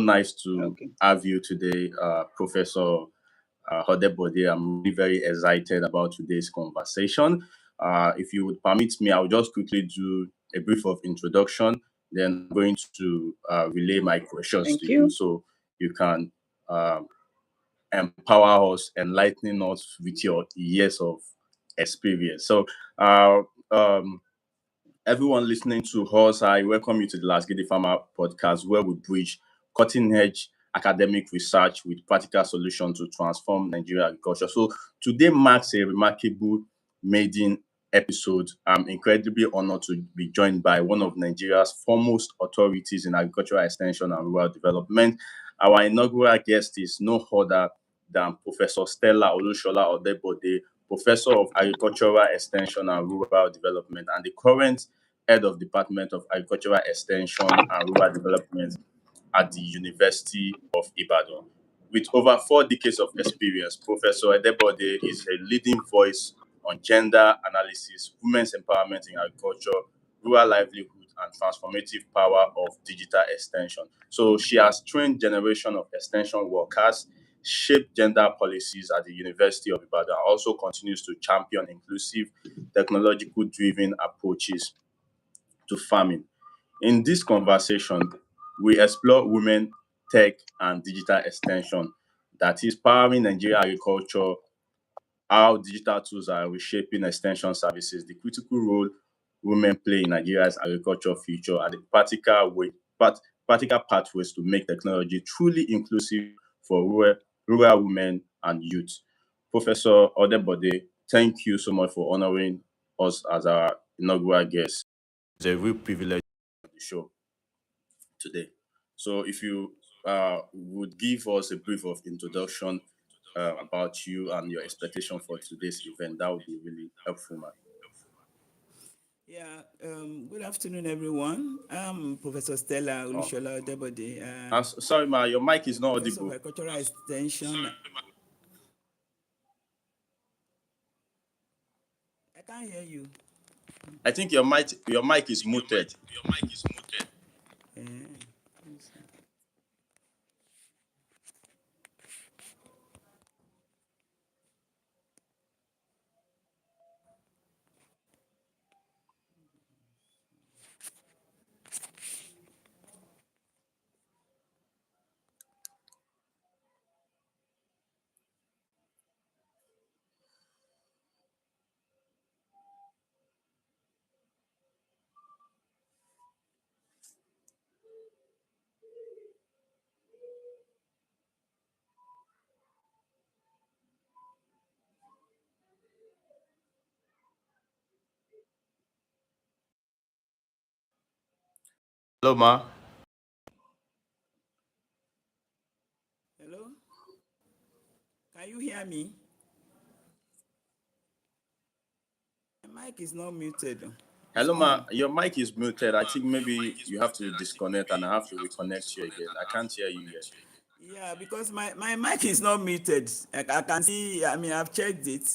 nice to Okay. have you today, Professor Hodebode. I'm really very excited about today's conversation. If you would permit me, I'll just quickly do a brief of introduction. Then I'm going to relay my questions Thank to you you. so you can empower us, enlightening us with your years of experience. So, uh, um, everyone listening to us, I welcome you to the Last Gidi Farmer podcast, where we bridge cutting edge academic research with practical solutions to transform Nigerian agriculture. So, today marks a remarkable maiden episode. I'm incredibly honored to be joined by one of Nigeria's foremost authorities in agricultural extension and rural development. Our inaugural guest is no other than Professor Stella Olushola Odebode, Professor of Agricultural Extension and Rural Development, and the current head of Department of Agricultural Extension and Rural Development at the University of Ibadan. With over 4 decades of experience, Professor Edebode is a leading voice on gender analysis, women's empowerment in agriculture, rural livelihood, and transformative power of digital extension. So she has trained generation of extension workers, shaped gender policies at the University of Ibadan, also continues to champion inclusive, technological driven approaches to farming. In this conversation, we explore women, tech, and digital extension that is powering Nigerian agriculture, how digital tools are reshaping extension services, the critical role women play in Nigeria's agriculture future, and the practical pathways to make technology truly inclusive for rural women and youth. Professor Odebode, thank you so much for honoring us as our inaugural guest. It's a real privilege on the show today. So, if you would give us a brief of introduction about you and your expectation for today's event, that would be really helpful, man. Yeah. Good afternoon, everyone. I'm Professor Stella Oh, Olushola Debode, sorry, ma, your mic is not Professor of audible. Agricultural Extension. I can't hear you. I think your mic is muted. Uh, Hello, ma. Hello? Can you hear me? My mic is not muted. It's Hello, ma. on. Your mic is muted. I think maybe you have to disconnect and I have to reconnect you again. I can't hear you yet. Yeah, because my mic is not muted. I can see, I've checked it.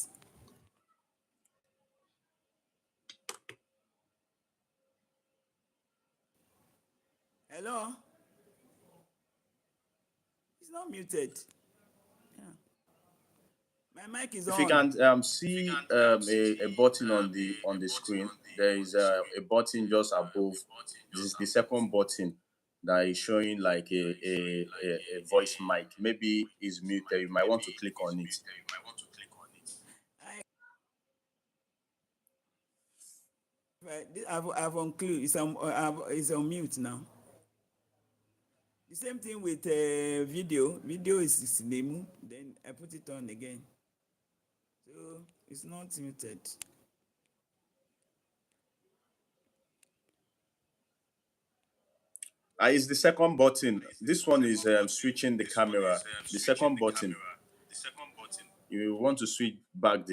Hello? It's not muted. Yeah. My mic is If you on. can see a button on the screen, there is a button just above. This is the second button that is showing like a voice mic. Maybe it's muted. You might want to click on it. I, I've uncluded. It's on mute now. The same thing with video. Video is name. Then I put it on again. So it's not muted. It's the second button. This one is switching the camera. The second button. You want to switch back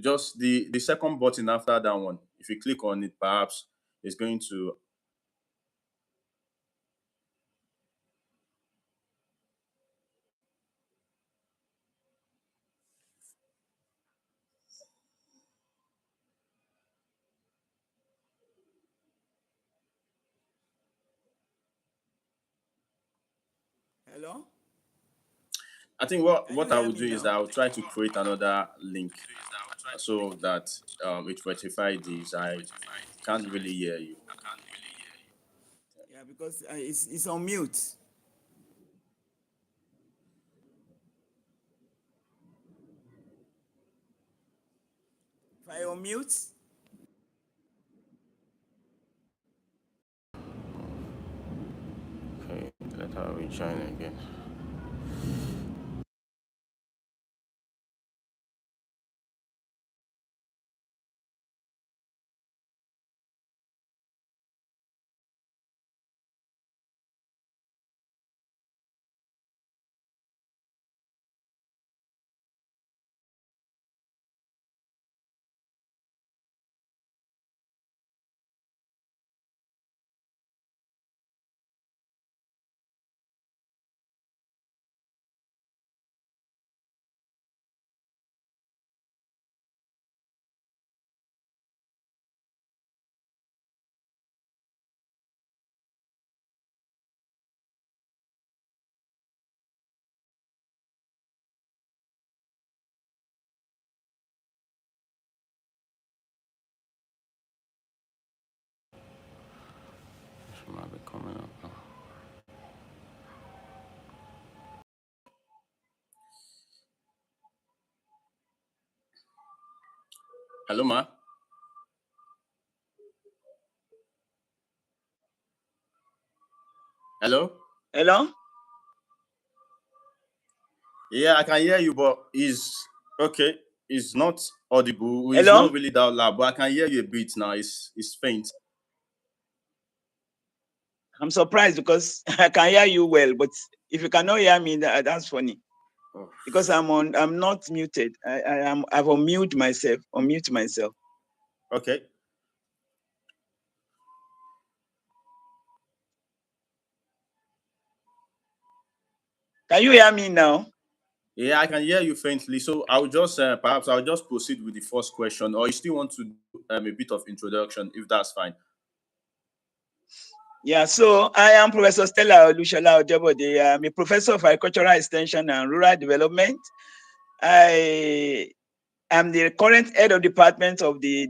just the second button after that one. If you click on it, perhaps it's going to. Hello? I think what Can I you will hear do me is I now? will try to create another link so that it rectify this. I can't really hear you. Yeah, because it's on mute. If I on mute, Okay, let her rejoin again. She might be coming up now. Hello, ma. Hello. hello? Yeah, I can hear you, but is okay. It's not audible. It's Hello? not really that loud, but I can hear you a bit now. It's faint. I'm surprised because I can hear you well, but if you cannot hear me, that's funny. Oh, Because I'm not muted. I've unmute myself. okay. Can you hear me now? Yeah, I can hear you faintly. So I'll just perhaps I'll just proceed with the first question, or you still want to do a bit of introduction, if that's fine. Yeah, so I am Professor Stella Olushola Ojebode. I'm a professor of agricultural extension and rural development. I am the current head of department of the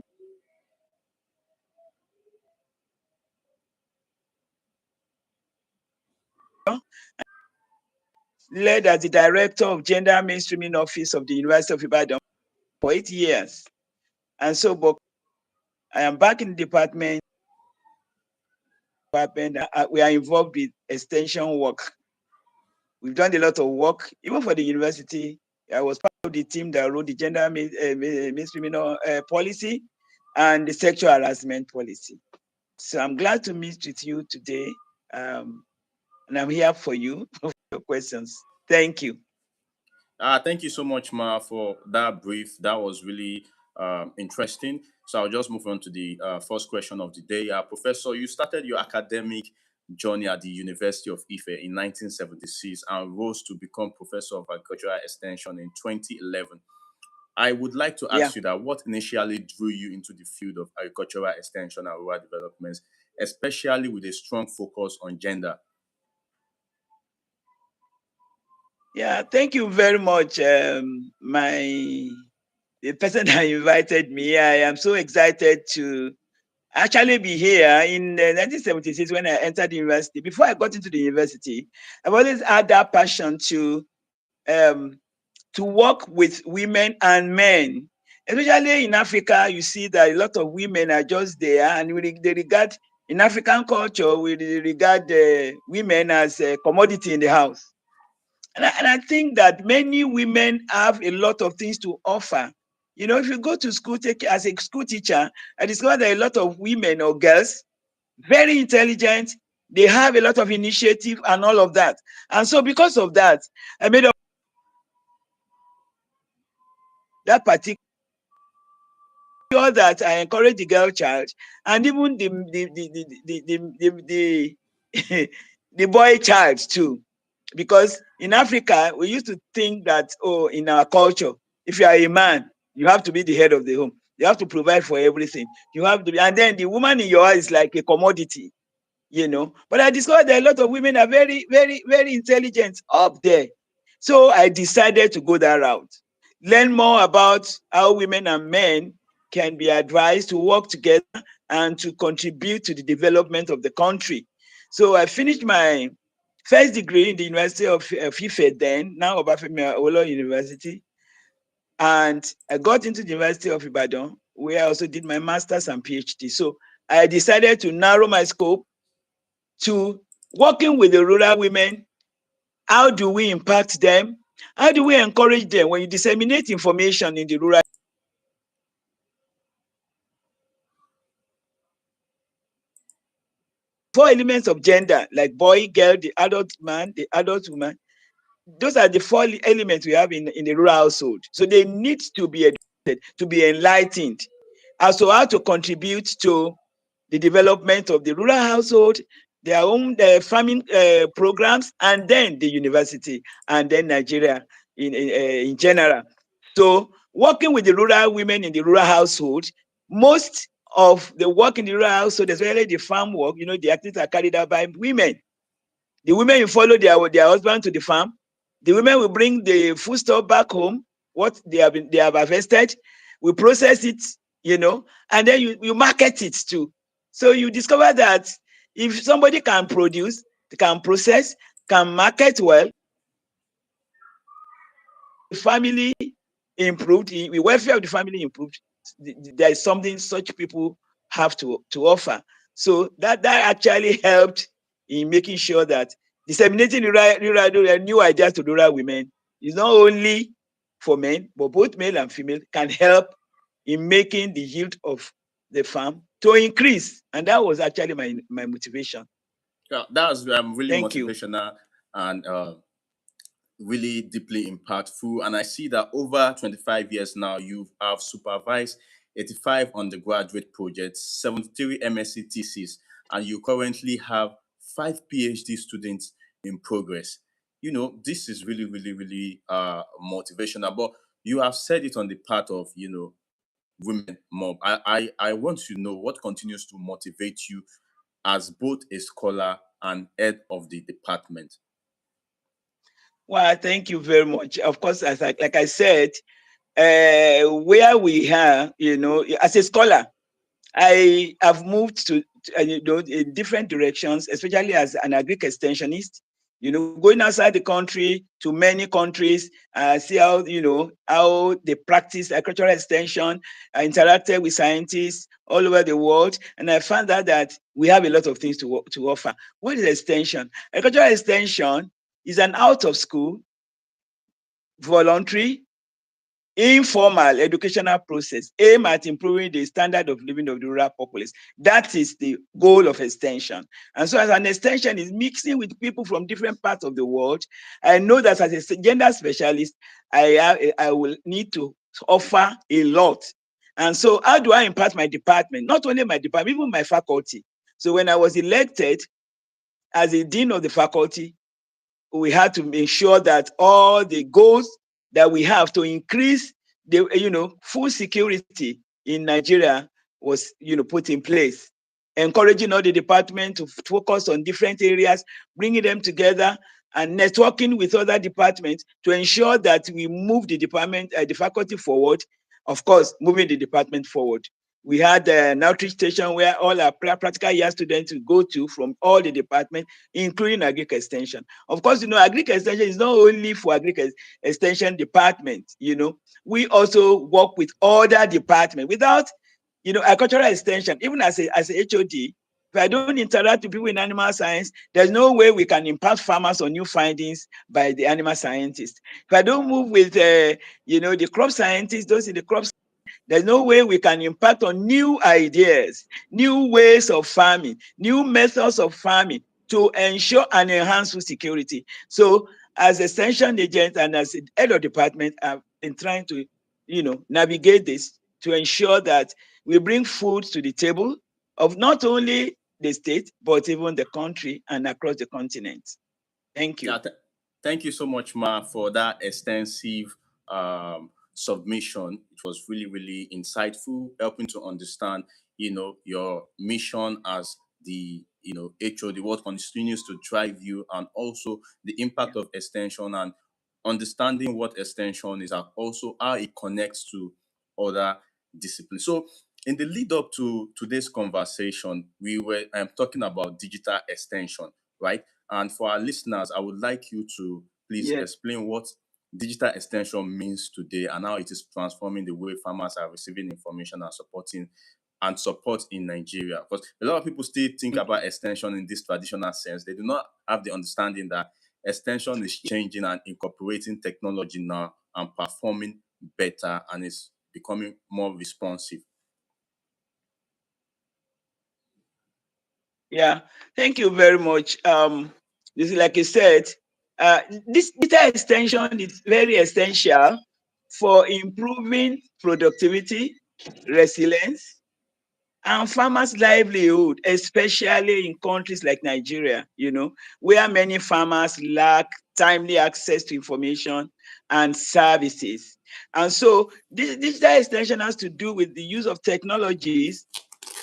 led as the director of gender mainstreaming office of the University of Ibadan for 8 years. And so, but I am back in the department. We are involved with extension work. We've done a lot of work, even for the university. I was part of the team that wrote the gender mainstreaming policy and the sexual harassment policy. So I'm glad to meet with you today. And I'm here for you for your questions. Thank you. Thank you so much, Ma, for that brief. That was really interesting. So I'll just move on to the first question of the day. Professor, you started your academic journey at the University of Ife in 1976 and rose to become Professor of Agricultural Extension in 2011. I would like to Yeah. ask you that what initially drew you into the field of agricultural extension and rural development, especially with a strong focus on gender? Yeah, thank you very much. The person that invited me, I am so excited to actually be here in 1976 when I entered the university. Before I got into the university, I've always had that passion um, to work with women and men. Especially in Africa, you see that a lot of women are just there, and they regard in African culture, we regard women as a commodity in the house. And I think that many women have a lot of things to offer. You know, if you go to school, take as a school teacher, I discovered that a lot of women or girls, very intelligent, they have a lot of initiative and all of that. And so because of that, I made up that particular sure that I encourage the girl child and even the the boy child too. Because in Africa, we used to think that, oh, in our culture, if you are a man, you have to be the head of the home. You have to provide for everything. You have to be, and then the woman in your house is like a commodity. But I discovered that a lot of women are very, very, very intelligent up there. So I decided to go that route. Learn more about how women and men can be advised to work together and to contribute to the development of the country. So I finished my first degree in the University of Ife then, now Obafemi Awolowo University. And I got into the University of Ibadan, where I also did my master's and PhD. So I decided to narrow my scope to working with the rural women. How do we impact them? How do we encourage them? When you disseminate information in the rural, 4 elements of gender, like boy, girl, the adult man, the adult woman, those are the 4 elements we have in the rural household. So they need to be educated, to be enlightened as to how to contribute to the development of the rural household, their own farming programs, and then the university, and then Nigeria in general. So working with the rural women in the rural household, most of the work in the rural household, especially the farm work, the activities are carried out by women. The women will follow their husband to the farm. The women will bring the food stuff back home, what they have harvested. We process it, and then you market it too. So you discover that if somebody can produce, can process, can market well, the family improved, the welfare of the family improved. There is something such people have to offer. So that actually helped in making sure that disseminating rural new ideas to rural women is not only for men, but both male and female can help in making the yield of the farm to increase. And that was actually my motivation. Yeah, that's really Thank you. motivational and really deeply impactful. And I see that over 25 years now, you have supervised 85 undergraduate projects, 73 MSc theses, and you currently have 5 PhD students in progress. This is really, really, really motivational. But you have said it on the part of, women more. I want to know what continues to motivate you as both a scholar and head of the department. Well, thank you very much. Of course, like I said, where we are, as a scholar, I have moved in different directions, especially as an agric extensionist. Going outside the country to many countries, see how they practice agricultural extension. I interacted with scientists all over the world, and I found out that we have a lot of things to offer. What is extension? Agricultural extension is an out of school, voluntary, informal educational process aimed at improving the standard of living of the rural populace. That is the goal of extension. And so as an extension is mixing with people from different parts of the world, I know that as a gender specialist, I will need to offer a lot. And so how do I impact my department? Not only my department, even my faculty. So when I was elected as a dean of the faculty, we had to make sure that all the goals that we have to increase the food security in Nigeria was put in place, encouraging all the department to focus on different areas, bringing them together and networking with other departments to ensure that we move the department, the faculty forward. Of course, moving the department forward. We had an outreach station where all our practical year students will go to from all the departments, including agric extension. Of course, agric extension is not only for agric extension department. We also work with other departments. Without, agricultural extension, even as a HOD, if I don't interact with people in animal science, there's no way we can impact farmers on new findings by the animal scientists. If I don't move with, the crop scientists, those in the crop, there's no way we can impact on new ideas, new ways of farming, new methods of farming to ensure and enhance food security. So as extension agent and as head of department, I've been trying to, navigate this to ensure that we bring food to the table of not only the state, but even the country and across the continent. Thank you. Yeah, thank you so much, Ma, for that extensive submission. It was really, really insightful, helping to understand, your mission as the HOD, what continues to drive you, and also the impact Yeah. of extension, and understanding what extension is, and also how it connects to other disciplines. So in the lead up to today's conversation, we were talking about digital extension, right? And for our listeners, I would like you to please Yeah. explain what digital extension means today and how it is transforming the way farmers are receiving information and supporting and support in Nigeria. Because a lot of people still think Okay. about extension in this traditional sense. They do not have the understanding that extension is changing and incorporating technology now and performing better, and is becoming more responsive. Yeah. Thank you very much. This is like you said, this data extension is very essential for improving productivity, resilience, and farmers' livelihood, especially in countries like Nigeria, where many farmers lack timely access to information and services. And so this digital extension has to do with the use of technologies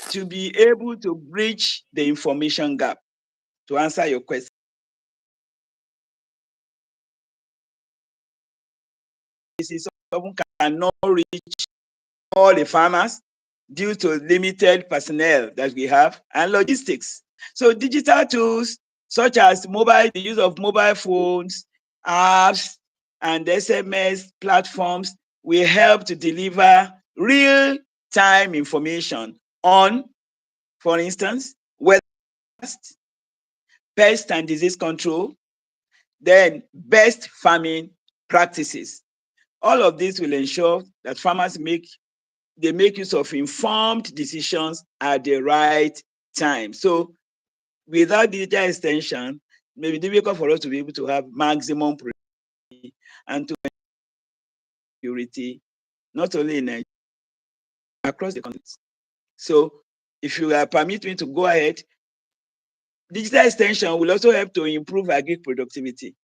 to be able to bridge the information gap. To answer your question, this often cannot reach all the farmers due to limited personnel that we have and logistics. So digital tools such as the use of mobile phones, apps, and SMS platforms will help to deliver real-time information on, for instance, weather, pest and disease control, then best farming practices. All of this will ensure that farmers make use of informed decisions at the right time. So without digital extension, it may be difficult for us to be able to have maximum productivity and to security, not only in Nigeria, across the continent. So if you permit me to go ahead, digital extension will also help to improve agri productivity,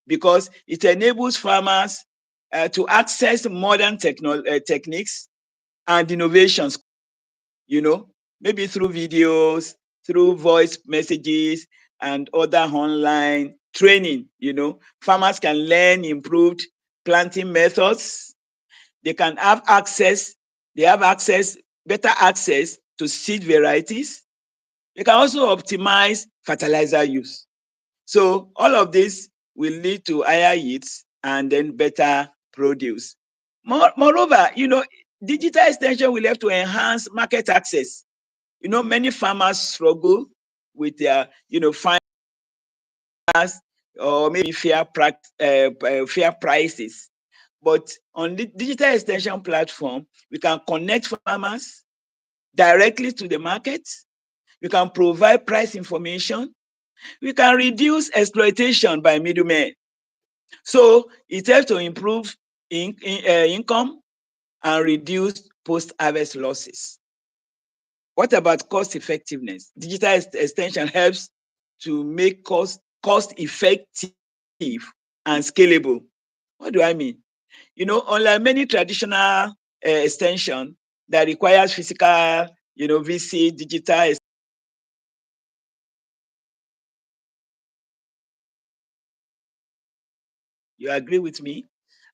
because it enables farmers to access modern techniques and innovations, you know, maybe through videos, through voice messages, and other online training. Farmers can learn improved planting methods. They can have access, they have access, better access to seed varieties. They can also optimize fertilizer use. So all of this will lead to higher yields and then better produce. Moreover, digital extension will help to enhance market access. Many farmers struggle with their, finance or maybe fair prices. But on the digital extension platform, we can connect farmers directly to the market. We can provide price information. We can reduce exploitation by middlemen. So it helps to improve income and reduce post-harvest losses. What about cost effectiveness? Digital extension helps to make cost effective and scalable. What do I mean? Unlike many traditional extension that requires physical, visit, digital. You agree with me?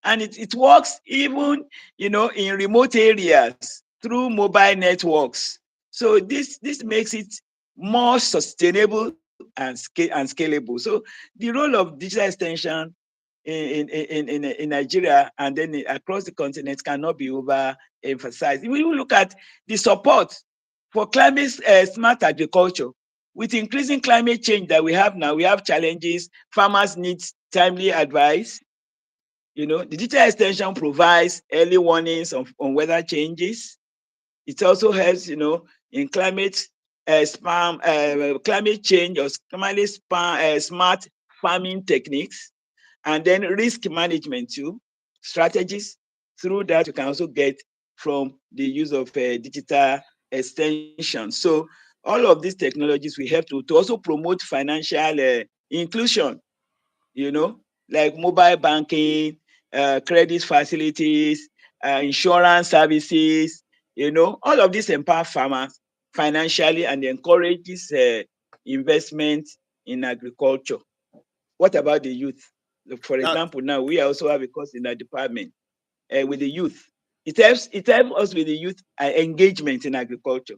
And it works even, in remote areas through mobile networks. So this makes it more sustainable and scalable. So the role of digital extension in Nigeria and then across the continent cannot be overemphasized. If we look at the support for climate smart agriculture, with increasing climate change that we have now, we have challenges. Farmers need timely advice. The digital extension provides early warnings on weather changes. It also helps, in climate change or smart farming techniques, and then risk management too, strategies. Through that, you can also get from the use of digital extension. So all of these technologies will help to also promote financial inclusion, you know, like mobile banking, credit facilities, insurance services, all of these empower farmers financially and encourages investment in agriculture. What about the youth? For Uh, example, now we also have a course in our department with the youth. It helps us with the youth engagement in agriculture.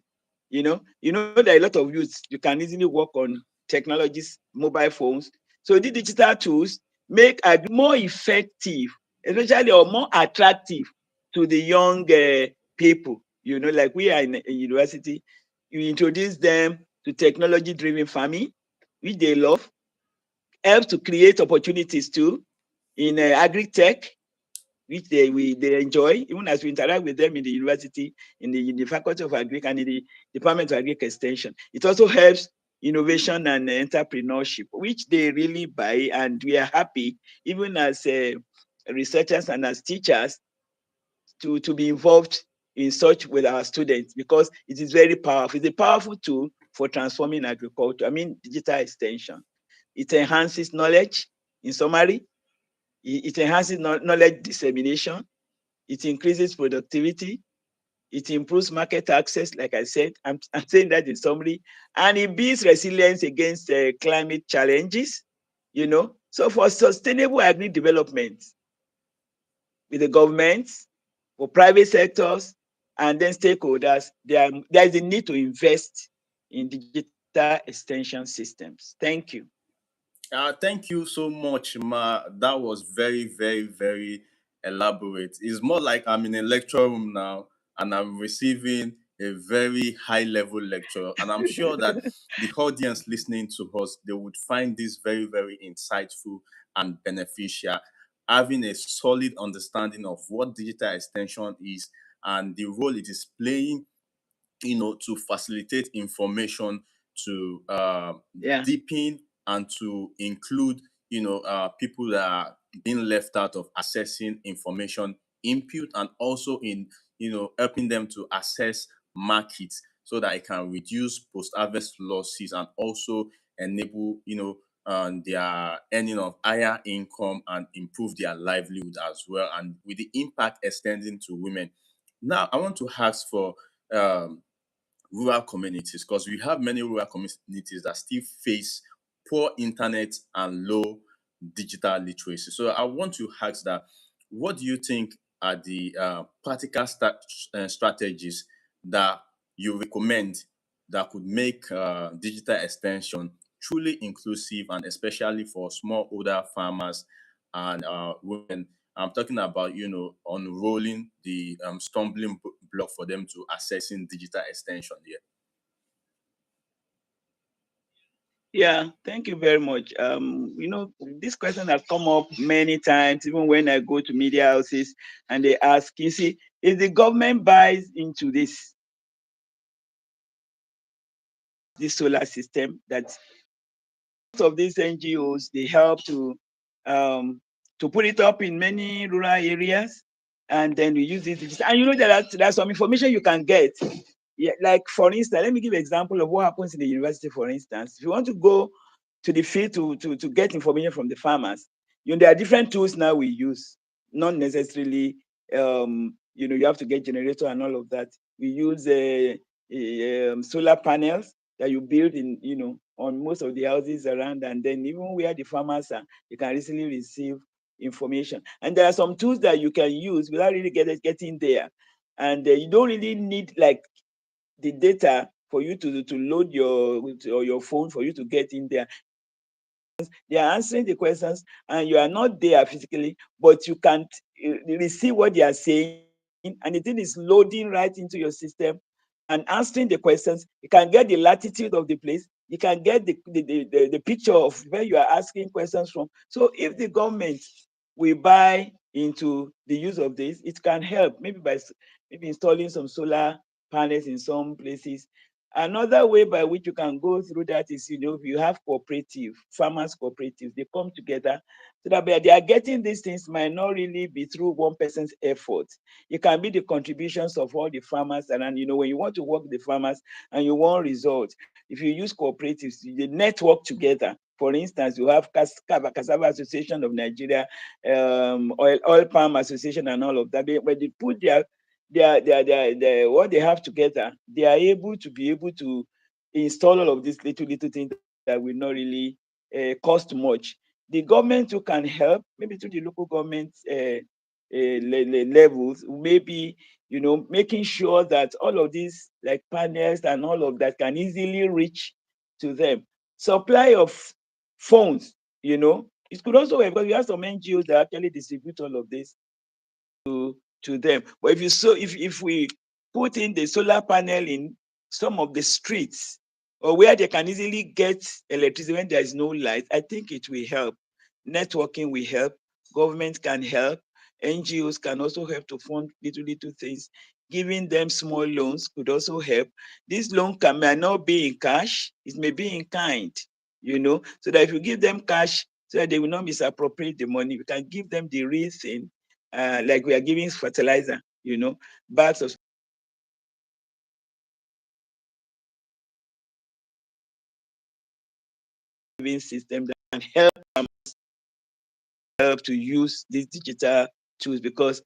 There are a lot of youths. You can easily work on technologies, mobile phones. So the digital tools make more effective, especially or more attractive to the young people. Like we are in university, you introduce them to technology-driven farming, which they love, helps to create opportunities too in agri-tech, which they enjoy, even as we interact with them in the university, in the Faculty of Agric and in the Department of Agric Extension. It also helps innovation and entrepreneurship, which they really buy, and we are happy, even as researchers and as teachers, to be involved in such with our students, because it is very powerful. It's a powerful tool for transforming agriculture. I mean, digital extension. It enhances knowledge, in summary. It enhances knowledge dissemination. It increases productivity. It improves market access, like I said. I'm saying that in summary. And it builds resilience against climate challenges. So for sustainable agri development with the government, for private sectors, and then stakeholders, there is a need to invest in digital extension systems. Thank you. Thank you so much, Ma. That was very, very, very elaborate. It's more like I'm in a lecture room now and I'm receiving a very high level lecture. And I'm sure that the audience listening to us, they would find this very, very insightful and beneficial. Having a solid understanding of what digital extension is and the role it is playing, to facilitate information, to Yeah. deepen and to include, people that are being left out of accessing information input, and also in, helping them to access markets so that it can reduce post-harvest losses and also enable, their earning of higher income and improve their livelihood as well, and with the impact extending to women. Now, I want to ask for um, rural communities, because we have many rural communities that still face poor internet and low digital literacy. So I want to ask that, what do you think are the practical strategies that you recommend that could make digital extension truly inclusive, and especially for smallholder farmers and women? I'm talking about, unrolling the stumbling block for them to accessing digital extension here. Yeah, thank you very much. This question has come up many times, even when I go to media houses and they ask, you see, if the government buys into this solar system, that most of these NGOs, they help um, to put it up in many rural areas, and then we use it. And there's some information you can get. Yeah, like for instance, let me give an example of what happens in the university. For instance, if you want to go to the field to get information from the farmers, there are different tools now we use. Not necessarily, you have to get generator and all of that. We use solar panels that you build on most of the houses around, and then even where the farmers are, you can easily receive information. And there are some tools that you can use without really getting there, and you don't really need like the data for you to load your phone for you to get in there. They are answering the questions, and you are not there physically, but you can receive what they are saying, and the thing is loading right into your system and answering the questions. You can get the latitude of the place. You can get the picture of where you are asking questions from. So if the government will buy into the use of this, it can help, maybe by maybe installing some solar panels in some places. Another way by which you can go through that is, if you have farmers cooperatives, they come together so that they are getting these things, might not really be through one person's effort. It can be the contributions of all the farmers. And when you want to work with the farmers and you want results, if you use cooperatives, they network together. For instance, you have Cassava Association of Nigeria, Oil Palm Association, and all of that. When they put what they have together, they are able to install all of these little things that will not really cost much. The government who can help, maybe through the local government levels, maybe, making sure that all of these like panels and all of that can easily reach to them. Supply of phones, it could also help because we have some NGOs that actually distribute all of this to them. But if we put in the solar panel in some of the streets or where they can easily get electricity when there is no light, I think it will help. Networking will help. Government can help. NGOs can also help to fund little things. Giving them small loans could also help. This loan may not be in cash, it may be in kind, so that if you give them cash, so that they will not misappropriate the money, we can give them the real thing, like we are giving fertilizer, bags of living system that can help to use these digital tools. Because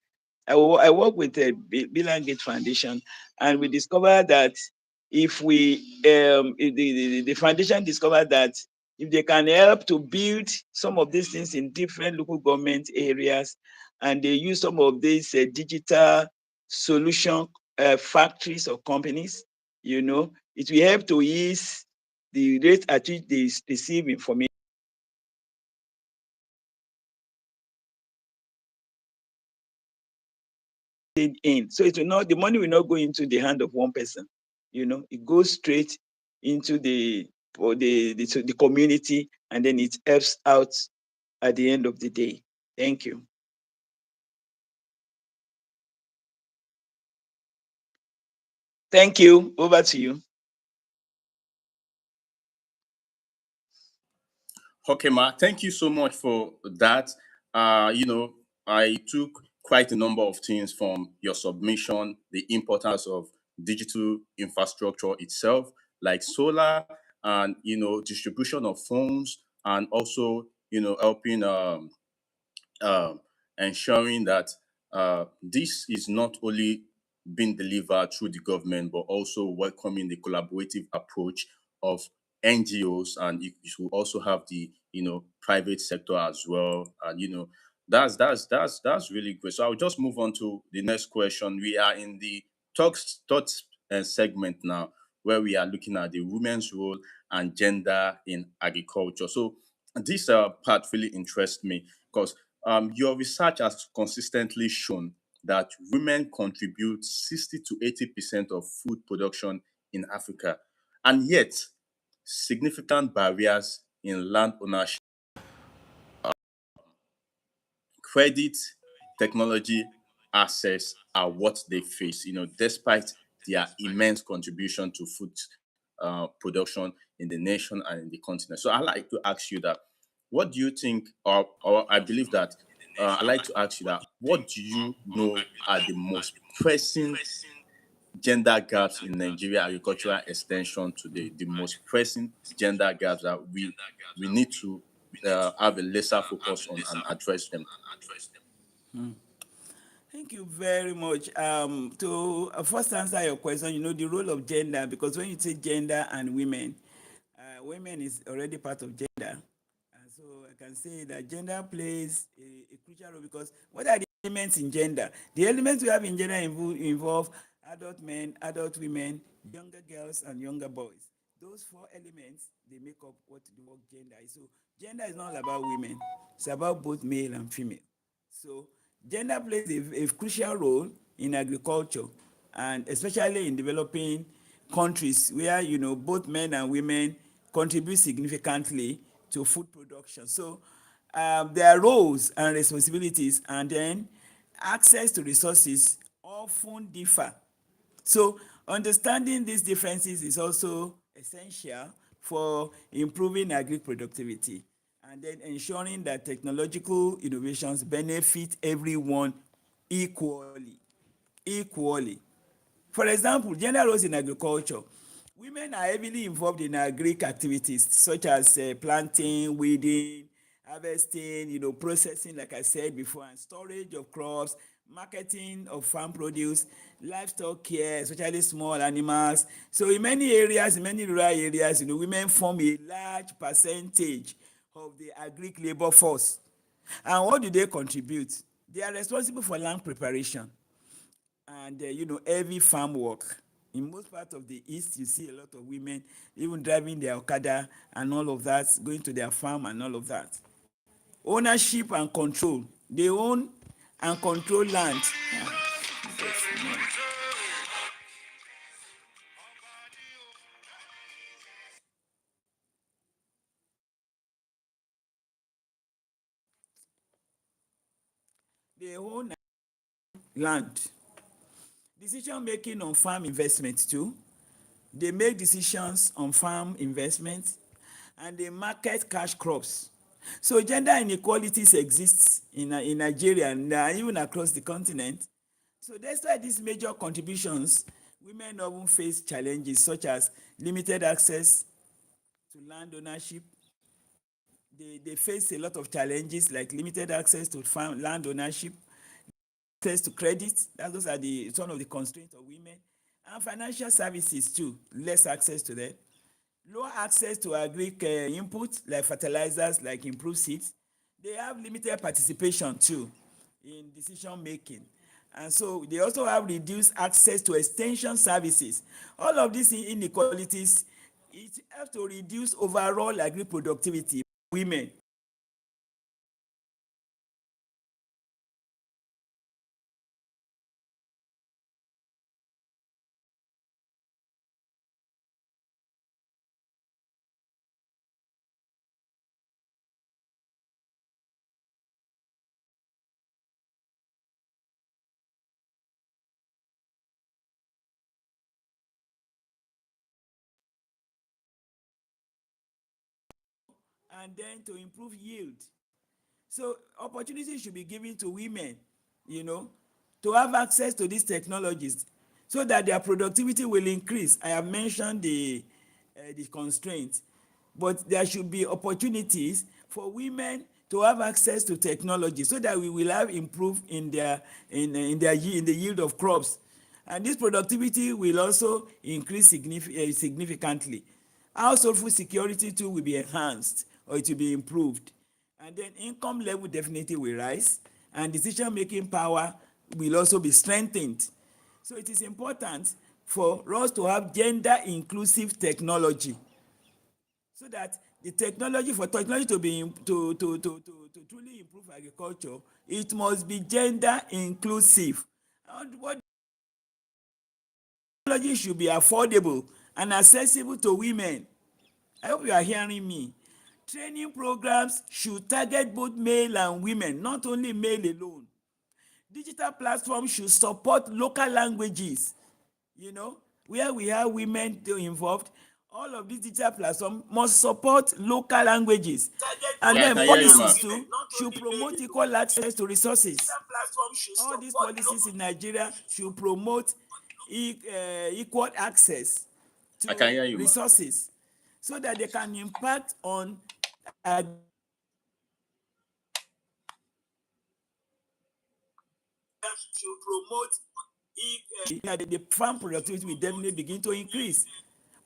I work with the Bill and Gates Foundation, and we discovered that if the foundation discovered that if they can help to build some of these things in different local government areas, and they use some of these digital solution factories or companies, it will help to ease the rate at which they receive information in. So the money will not go into the hand of one person. It goes straight into the community, and then it helps out at the end of the day. Thank you. Thank you. Over to you. Okay, Ma, thank you so much for that. I took quite a number of things from your submission, the importance of digital infrastructure itself, like solar and, distribution of phones, and also, helping um, ensuring that this is not only being delivered through the government, but also welcoming the collaborative approach of NGOs, and you should also have the private sector as well. And that's really great. So I'll just move on to the next question. We are in the thoughts segment now, where we are looking at the women's role and gender in agriculture. So this part really interests me because your research has consistently shown that women contribute 60 to 80% of food production in Africa, and yet significant barriers in land ownership, credit, technology, access are what they face, despite their immense contribution to food production in the nation and in the continent. So I'd like to ask you that, what do you think, or I believe that, I'd like to ask you that, what do you know are the most pressing gender gaps in Nigeria agricultural extension today, the most pressing gender gaps that we need to have a lesser focus on and address them? Thank you very much. To first answer your question, the role of gender, because when you say gender and women, women is already part of gender. So I can say that gender plays a crucial role, because what are the elements in gender? The elements we have in gender involve adult men, adult women, younger girls, and younger boys. Those four elements, they make up what the word gender is. So gender is not about women, it's about both male and female. So gender plays a crucial role in agriculture, and especially in developing countries where both men and women contribute significantly to food production. So their roles and responsibilities, and then access to resources often differ. So understanding these differences is also essential for improving agri productivity, and then ensuring that technological innovations benefit everyone equally. Equally. For example, gender roles in agriculture. Women are heavily involved in agric activities such as planting, weeding, harvesting, processing, like I said before, and storage of crops, marketing of farm produce, livestock care, especially small animals. So in many areas, in many rural areas, women form a large percentage of the agric labor force. And what do they contribute? They are responsible for land preparation and heavy farm work. In most parts of the east, you see a lot of women even driving their okada and all of that, going to their farm and all of that. Ownership and control. They own and control land. They own land. Decision making on farm investment too. They make decisions on farm investment and they market cash crops. So gender inequalities exist in Nigeria and even across the continent. So despite these major contributions, women often face challenges such as limited access to land ownership. They face a lot of challenges like limited access to farm land ownership, access to credit. Those are some of the constraints of women. And financial services too, less access to them. Low access to agric input like fertilizers, like improved seeds. They have limited participation too in decision making. And so they also have reduced access to extension services. All of these inequalities, it helps to reduce overall agri productivity for women. And then to improve yield. So opportunities should be given to women, you know, to have access to these technologies so that their productivity will increase. I have mentioned the constraints, but there should be opportunities for women to have access to technology so that we will have improve in their in the yield of crops, and this productivity will also increase significantly. Household food security too will be enhanced or it will be improved, and then income level definitely will rise and decision making power will also be strengthened. So it is important for us to have gender inclusive technology so that the technology for technology to be to truly improve agriculture, it must be gender inclusive. And what technology should be affordable and accessible to women. I hope you are hearing me. Training programs should target both male and women, not only male alone. Digital platforms should support local languages, you know, where we have women involved. All of these digital platforms must support local languages. And Yeah, I then can hear you, ma. policies too should promote equal access to resources. All these policies in Nigeria should promote equal access I can to hear you, ma. resources so that they can impact on to promote the farm productivity will definitely begin to increase.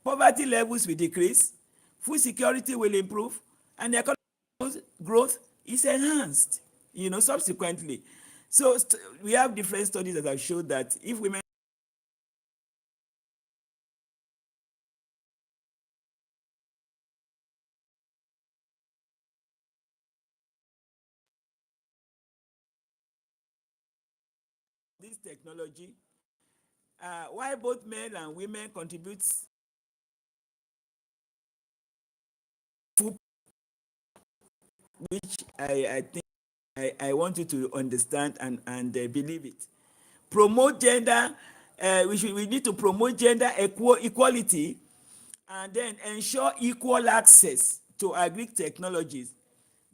Poverty levels will decrease, food security will improve, and the economic growth is enhanced, subsequently. So we have different studies that have showed that if women this technology, while both men and women contribute food, which I think I want you to understand and believe it. Promote gender, we need to promote gender equality and then ensure equal access to agric technologies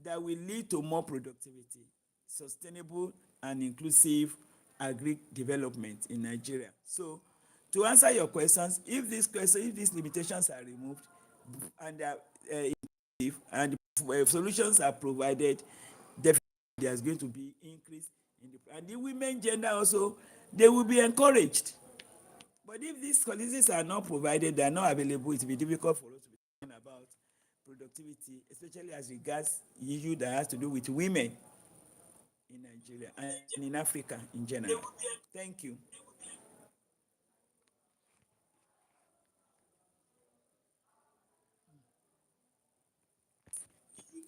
that will lead to more productivity, sustainable and inclusive agric development in Nigeria. So to answer your questions, if these limitations are removed and they are and solutions are provided, definitely there's going to be increase And the women gender also, they will be encouraged. But if these policies are not provided, they are not available, it will be difficult for us to be talking about productivity, especially as regards issue that has to do with women in Nigeria and in Africa in general. Thank you.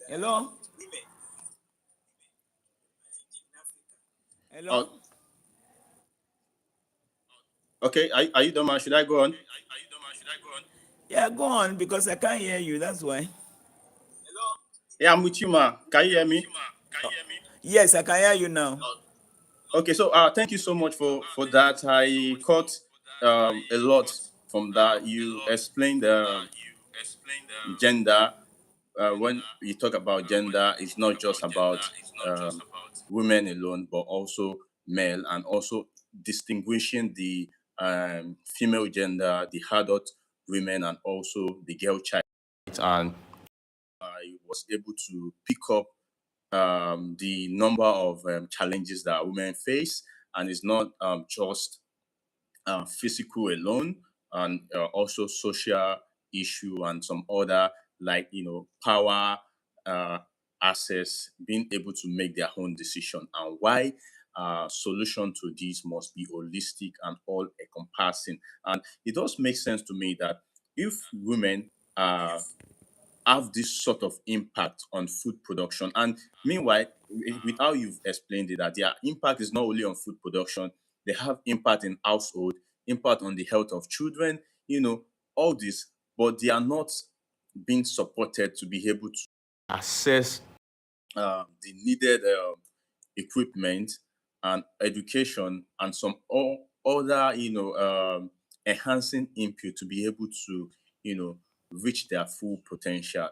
Hello? Uh, Hello? okay, are you done, man? Should I go on? Yeah, go on because I can't hear you. That's why. Yeah, I'm with you, man. Can you hear me? Yes, I can hear you now. Okay, so thank you so much for that. I caught a lot from that. You explained gender. When you talk about gender, it's not just about women alone, but also male, and also distinguishing the female gender, the adult women, and also the girl child. And I was able to pick up the number of challenges that women face, and it's not just physical alone, and also social issue and some other, like power, uh, access, being able to make their own decision, and why solution to this must be holistic and all encompassing. And it does make sense to me that if women have this sort of impact on food production. And meanwhile, with how you've explained it, that their impact is not only on food production, they have impact in household, impact on the health of children, all this, but they are not being supported to be able to access the needed equipment and education and some other enhancing input to be able to you know reach their full potential.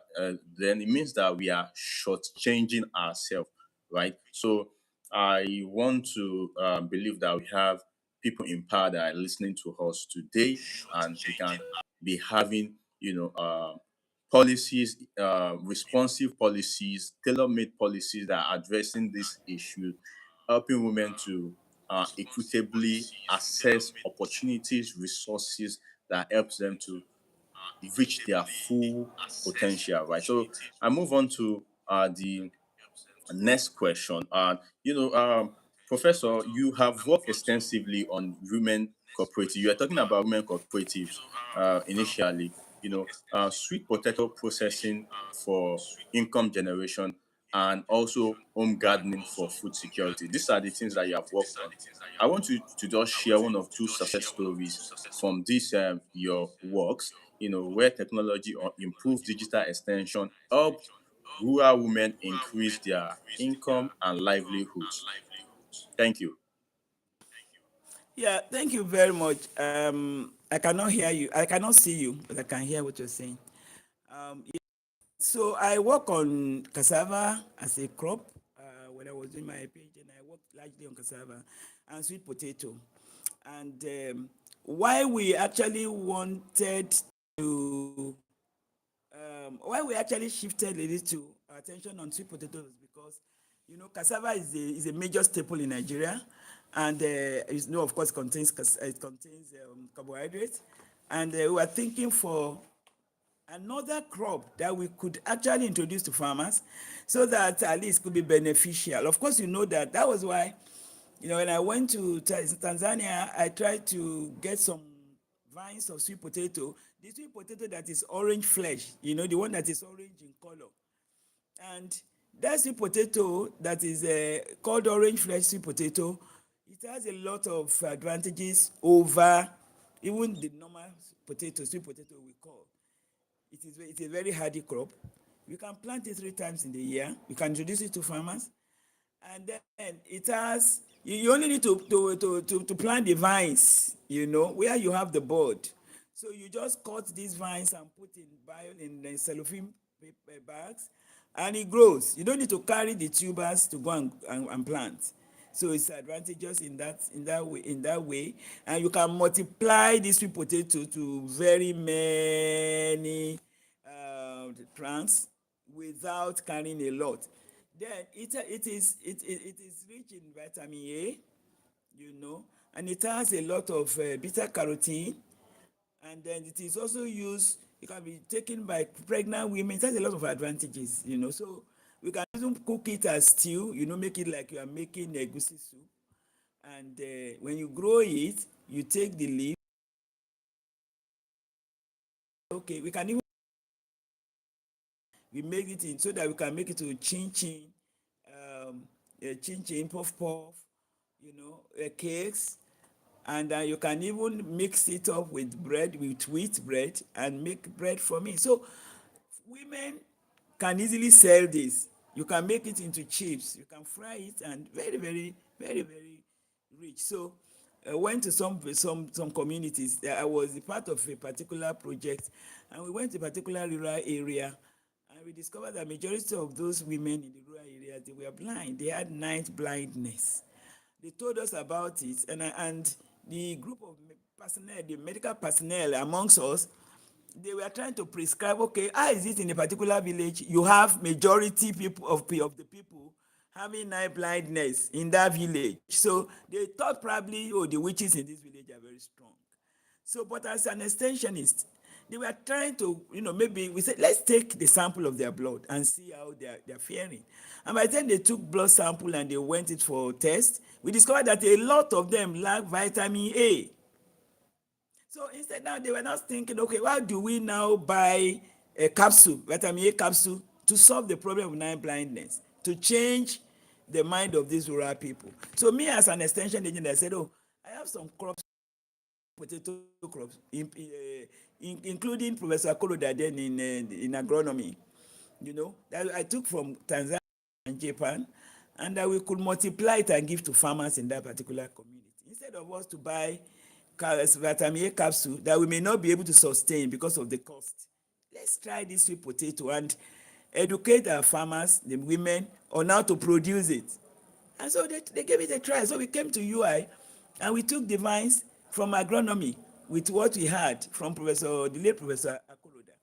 Then it means that we are shortchanging ourselves, right? So I want to believe that we have people in power that are listening to us today, and we can be having policies, responsive policies, tailor-made policies that are addressing this issue, helping women to equitably access opportunities, resources that helps them to reach their full potential, right? So I move on to the next question. Professor, you have worked extensively on women cooperatives. You are talking about women cooperatives initially. Sweet potato processing for income generation, and also home gardening for food security. These are the things that you have worked on. I want you to just share one or two success stories from these your works. Where technology or improved digital extension helped rural women increase their income and livelihoods. Thank you. Yeah, thank you very much. I cannot hear you. I cannot see you, but I can hear what you're saying. Yeah. So I work on cassava as a crop when I was doing my PhD, and I worked largely on cassava and sweet potato. And why we actually wanted to, why we actually shifted a little attention on sweet potatoes, because cassava is a major staple in Nigeria, and of course it contains carbohydrates, and we were thinking for another crop that we could actually introduce to farmers so that at least could be beneficial. Of course, that was why, when I went to Tanzania, I tried to get some vines of sweet potato, the sweet potato that is orange flesh, the one that is orange in color. And that sweet potato that is called orange flesh sweet potato, it has a lot of advantages over even the normal sweet potato we call. It's a very hardy crop. You can plant it 3 times in the year. You can introduce it to farmers. And then it has, you only need to plant the vines, where you have the bud. So you just cut these vines and put in the cellophane bags, and it grows. You don't need to carry the tubers to go and plant. So it's advantageous in that way, and you can multiply this sweet potato to very many plants without carrying a lot. Then it is rich in vitamin A, you know, and it has a lot of beta carotene, and then it is also used. It can be taken by pregnant women. It has a lot of advantages, you know. So we can even cook it as stew, you know, make it like you are making egusi soup. And when you grow it, you take the leaf. Okay, we make it in so that we can make it to chin chin, chin chin, puff puff, you know, cakes, and you can even mix it up with bread, with wheat bread, and make bread from it. So women can easily sell this. You can make it into chips, you can fry it, and very rich. So I went to some communities. I was a part of a particular project, and we went to a particular rural area, and we discovered that majority of those women in the rural areas, they were blind. They had night blindness. They told us about it, and the group of personnel, the medical personnel amongst us, they were trying to prescribe, okay, how is it in a particular village you have majority of the people having night blindness in that village? So they thought probably, oh, the witches in this village are very strong. So, but as an extensionist, they were trying to, you know, maybe we said, let's take the sample of their blood and see how they're faring. And by the time they took blood sample and they went it for test, we discovered that a lot of them lack vitamin A. So instead, now they were not thinking, okay, why do we now buy a capsule, vitamin A capsule, to solve the problem of night blindness, to change the mind of these rural people? So me as an extension agent, I said, oh, I have some crops, potato crops, including Professor Koloda then in agronomy, you know, that I took from Tanzania and Japan, and that we could multiply it and give to farmers in that particular community. Instead of us to buy vitamin A capsule that we may not be able to sustain because of the cost, let's try this sweet potato and educate our farmers, the women, on how to produce it. And so they gave it a try. So we came to UI and we took the vines from agronomy with what we had from the late Professor Akoloda.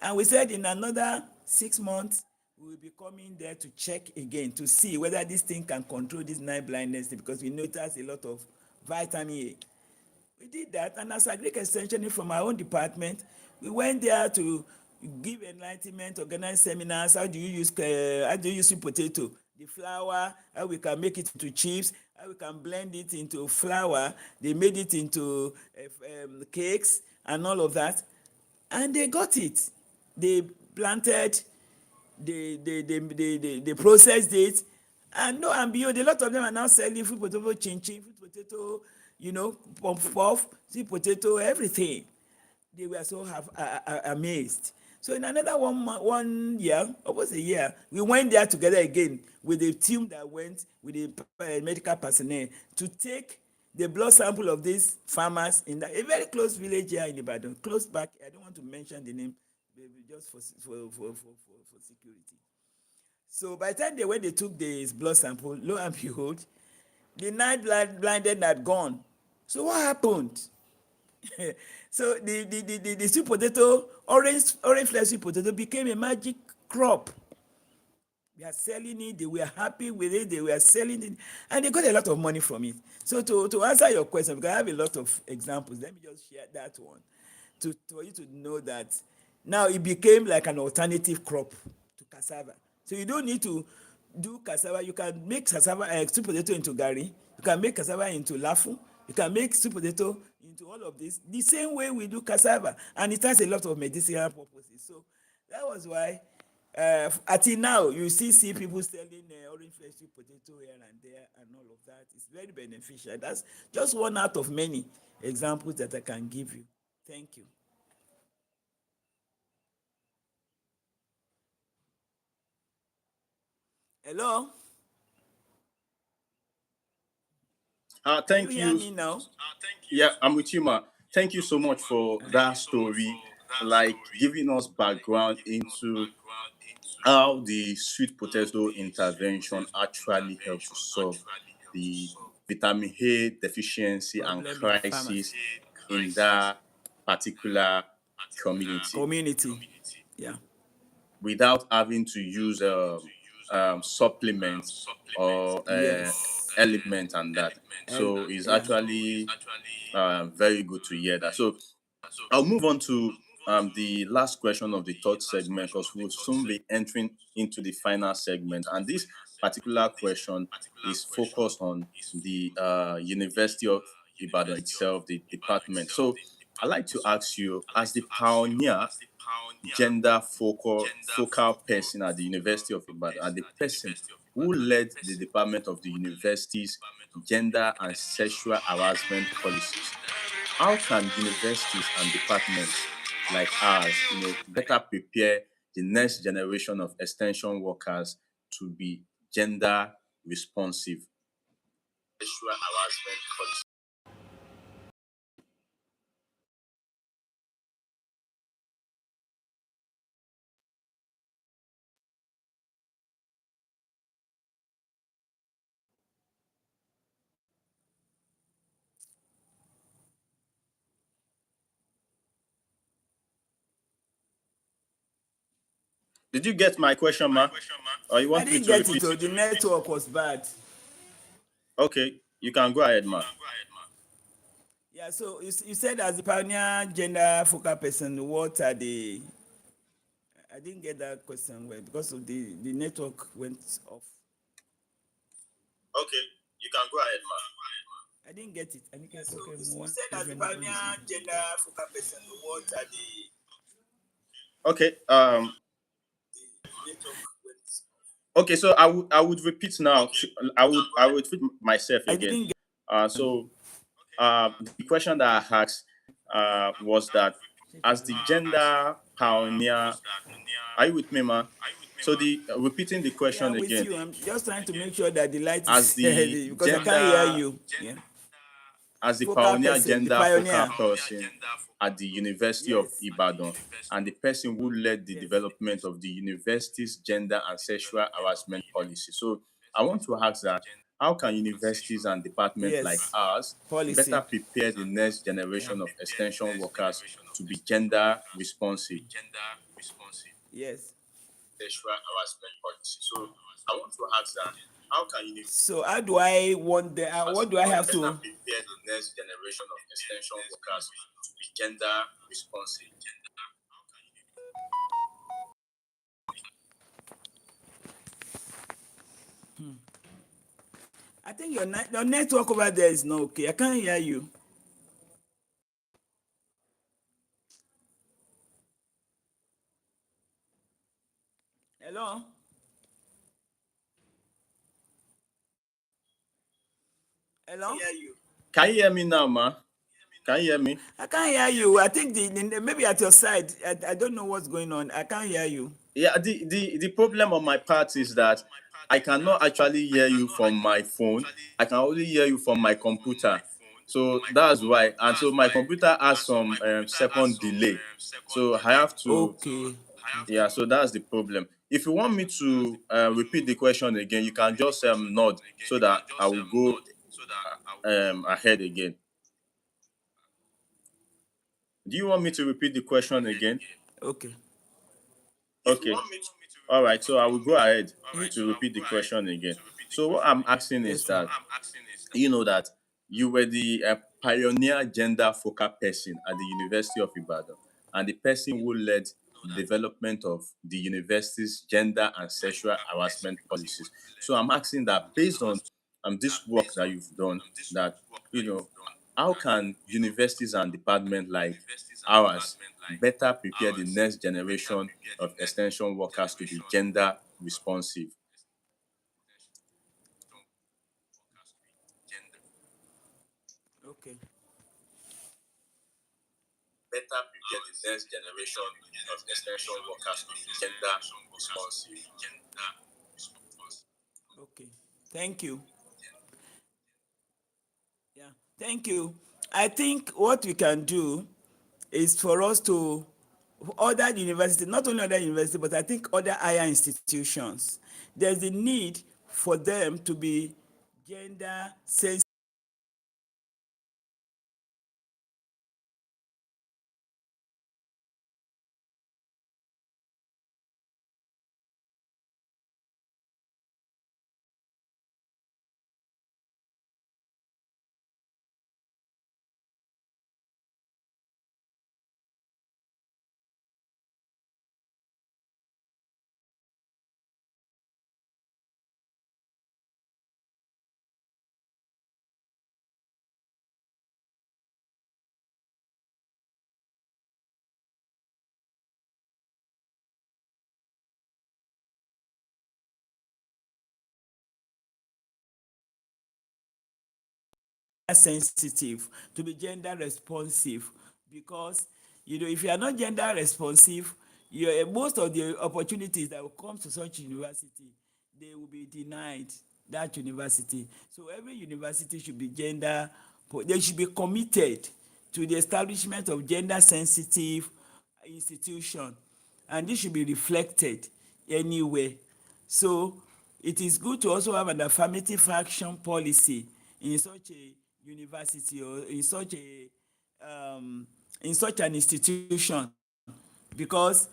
And we said in another 6 months, we will be coming there to check again to see whether this thing can control this night blindness, because we know it has a lot of vitamin A. We did that, and as agric extension from our own department, we went there to give enlightenment, organize seminars. How do you use sweet potato, the flour, how we can make it into chips, how we can blend it into flour. They made it into cakes and all of that, and they got it. They planted, they processed it, and no, and behold, a lot of them are now selling fruit potato chin chin, fruit potato, you know, puff puff, sweet potato, everything. They were so amazed. So in another 1 year, almost a year, we went there together again with the team that went with the medical personnel to take the blood sample of these farmers in a very close village here in Ibadan, close back. I don't want to mention the name, just for security. So by the time they took this blood sample, lo and behold, the night blinded had gone. So what happened? So the sweet potato, orange flesh sweet potato became a magic crop. We are selling it, they were happy with it, they were selling it, and they got a lot of money from it. So to answer your question, because I have a lot of examples, let me just share that one for you to know that now it became like an alternative crop to cassava. So you don't need to do cassava. You can make cassava, sweet potato into gari. You can make cassava into lafu. You can make sweet potato into all of this the same way we do cassava, and it has a lot of medicinal purposes. So that was why until now you still see people selling orange fresh sweet potato here and there and all of that. It's very beneficial. That's just one out of many examples that I can give you. Thank you. Hello, can you Thank hear you. me now? Yeah, I'm with you, ma. Thank you so much for that story, like giving us background into how the sweet potato intervention actually helps to solve the vitamin A deficiency and Problem in crisis farmers in that particular community. community. Yeah. without having to use supplements or Yes. element and that. And So it's yeah. actually very good to hear that. So I'll move on to the last question of the third segment because we'll soon be entering into the final segment. And this particular question is focused on the University of Ibadan itself, the department. So I'd like to ask you, as the pioneer focal person at the University of Ibadan and the person who led the department of the university's gender and sexual harassment policies, how can universities and departments like ours, better prepare the next generation of extension workers to be gender responsive? Sexual harassment policy. Did you get my question, ma? Or you I want me didn't to get it. repeat? So the network was bad. Okay, you can go ahead, ma. Yeah. So you said as the pioneer gender focal person, what are the? I didn't get that question well because of the network went off. Okay, you can go ahead, ma. I didn't get it. I didn't get So okay. you More said as the different. pioneer gender focal person, what are the okay, okay, so I would repeat now. I would repeat myself I again. didn't get. So the question that I asked was that as the gender pioneer, are you with me, ma? So the repeating the Yeah, question with again, you. I'm just trying to make sure that the light as is the because I can't hear gender you. Yeah. as the Focal pioneer person, the gender focal pioneer. person at the University of Yes. Ibadan and the person who led the Yes. development of the university's gender and sexual harassment policy. So I want to ask that how can universities and departments like Yes. ours better Policy. prepare the next Yeah. generation of extension workers to be gender responsive? Yes. Sexual harassment policy. So I want to ask that how can universities So how do I want the? What do I have better to? prepare the next generation of extension workers to be gender responsive? I think your network over there is not okay. I can't hear you. Hello. Hello. Hear you. Can you hear me now, ma? Can you hear me? I can't hear you. I think maybe at your side. I don't know what's going on. I can't hear you. Yeah, the problem on my part is that I cannot actually hear you from my phone. I can only hear you from my computer. So that's why. And so my computer has some second delay. So I have to, Okay. yeah, so that's the problem. If you want me to repeat the question again, you can just nod so that I will go ahead again. Do you want me to repeat the question again? Okay. Okay. All right. So I will go ahead Ye- to repeat the question again. So what I'm asking is Yes, sir. that you know that you were the pioneer gender focal person at the University of Ibadan and the person who led the development of the university's gender and sexual harassment policies. So I'm asking that based on this work that you've done, that you know, how can universities and departments like ours better prepare the next generation of extension workers to be gender responsive? Okay. Better prepare the next generation of extension workers to be gender responsive. Okay. Thank you. Yeah. Thank you. I think what we can do is for us to other university, not only other university, but I think other higher institutions. There's a need for them to be gender sensitive sensitive, to be gender responsive, because if you are not gender responsive, most of the opportunities that will come to such university, they will be denied that university. So every university should be they should be committed to the establishment of gender sensitive institution, and this should be reflected anywhere. So it is good to also have an affirmative action policy in such a university, or in such an institution, because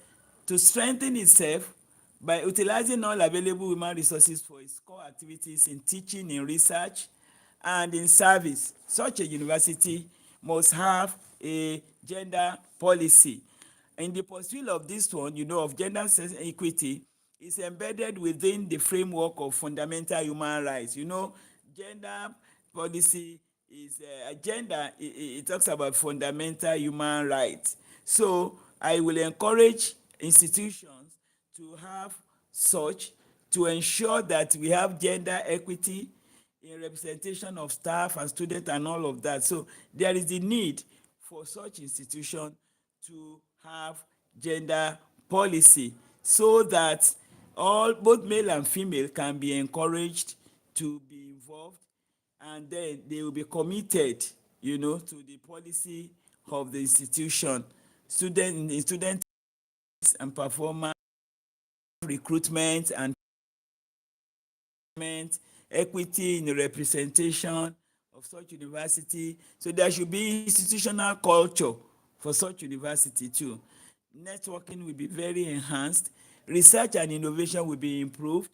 to strengthen itself by utilizing all available human resources for its core activities in teaching, in research, and in service, such a university must have a gender policy. In the pursuit of this one, of gender equity, is embedded within the framework of fundamental human rights. Gender policy is agenda. It talks about fundamental human rights. So I will encourage institutions to have such, to ensure that we have gender equity in representation of staff and students and all of that. So there is the need for such institution to have gender policy, so that all, both male and female, can be encouraged to be involved, and then they will be committed, to the policy of the institution. Student and performance, recruitment and equity in the representation of such university. So there should be institutional culture for such university too. Networking will be very enhanced, research and innovation will be improved,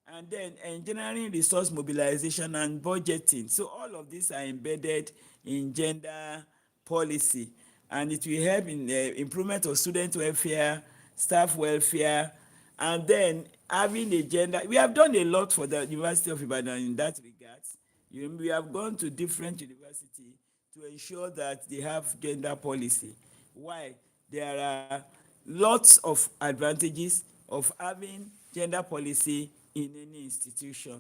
and then engineering resource mobilization and budgeting. So all of these are embedded in gender policy, and it will help in improvement of student welfare, staff welfare, and then having a gender. We have done a lot for the University of Ibadan in that regard. We have gone to different universities to ensure that they have gender policy. Why? There are lots of advantages of having gender policy in any institution.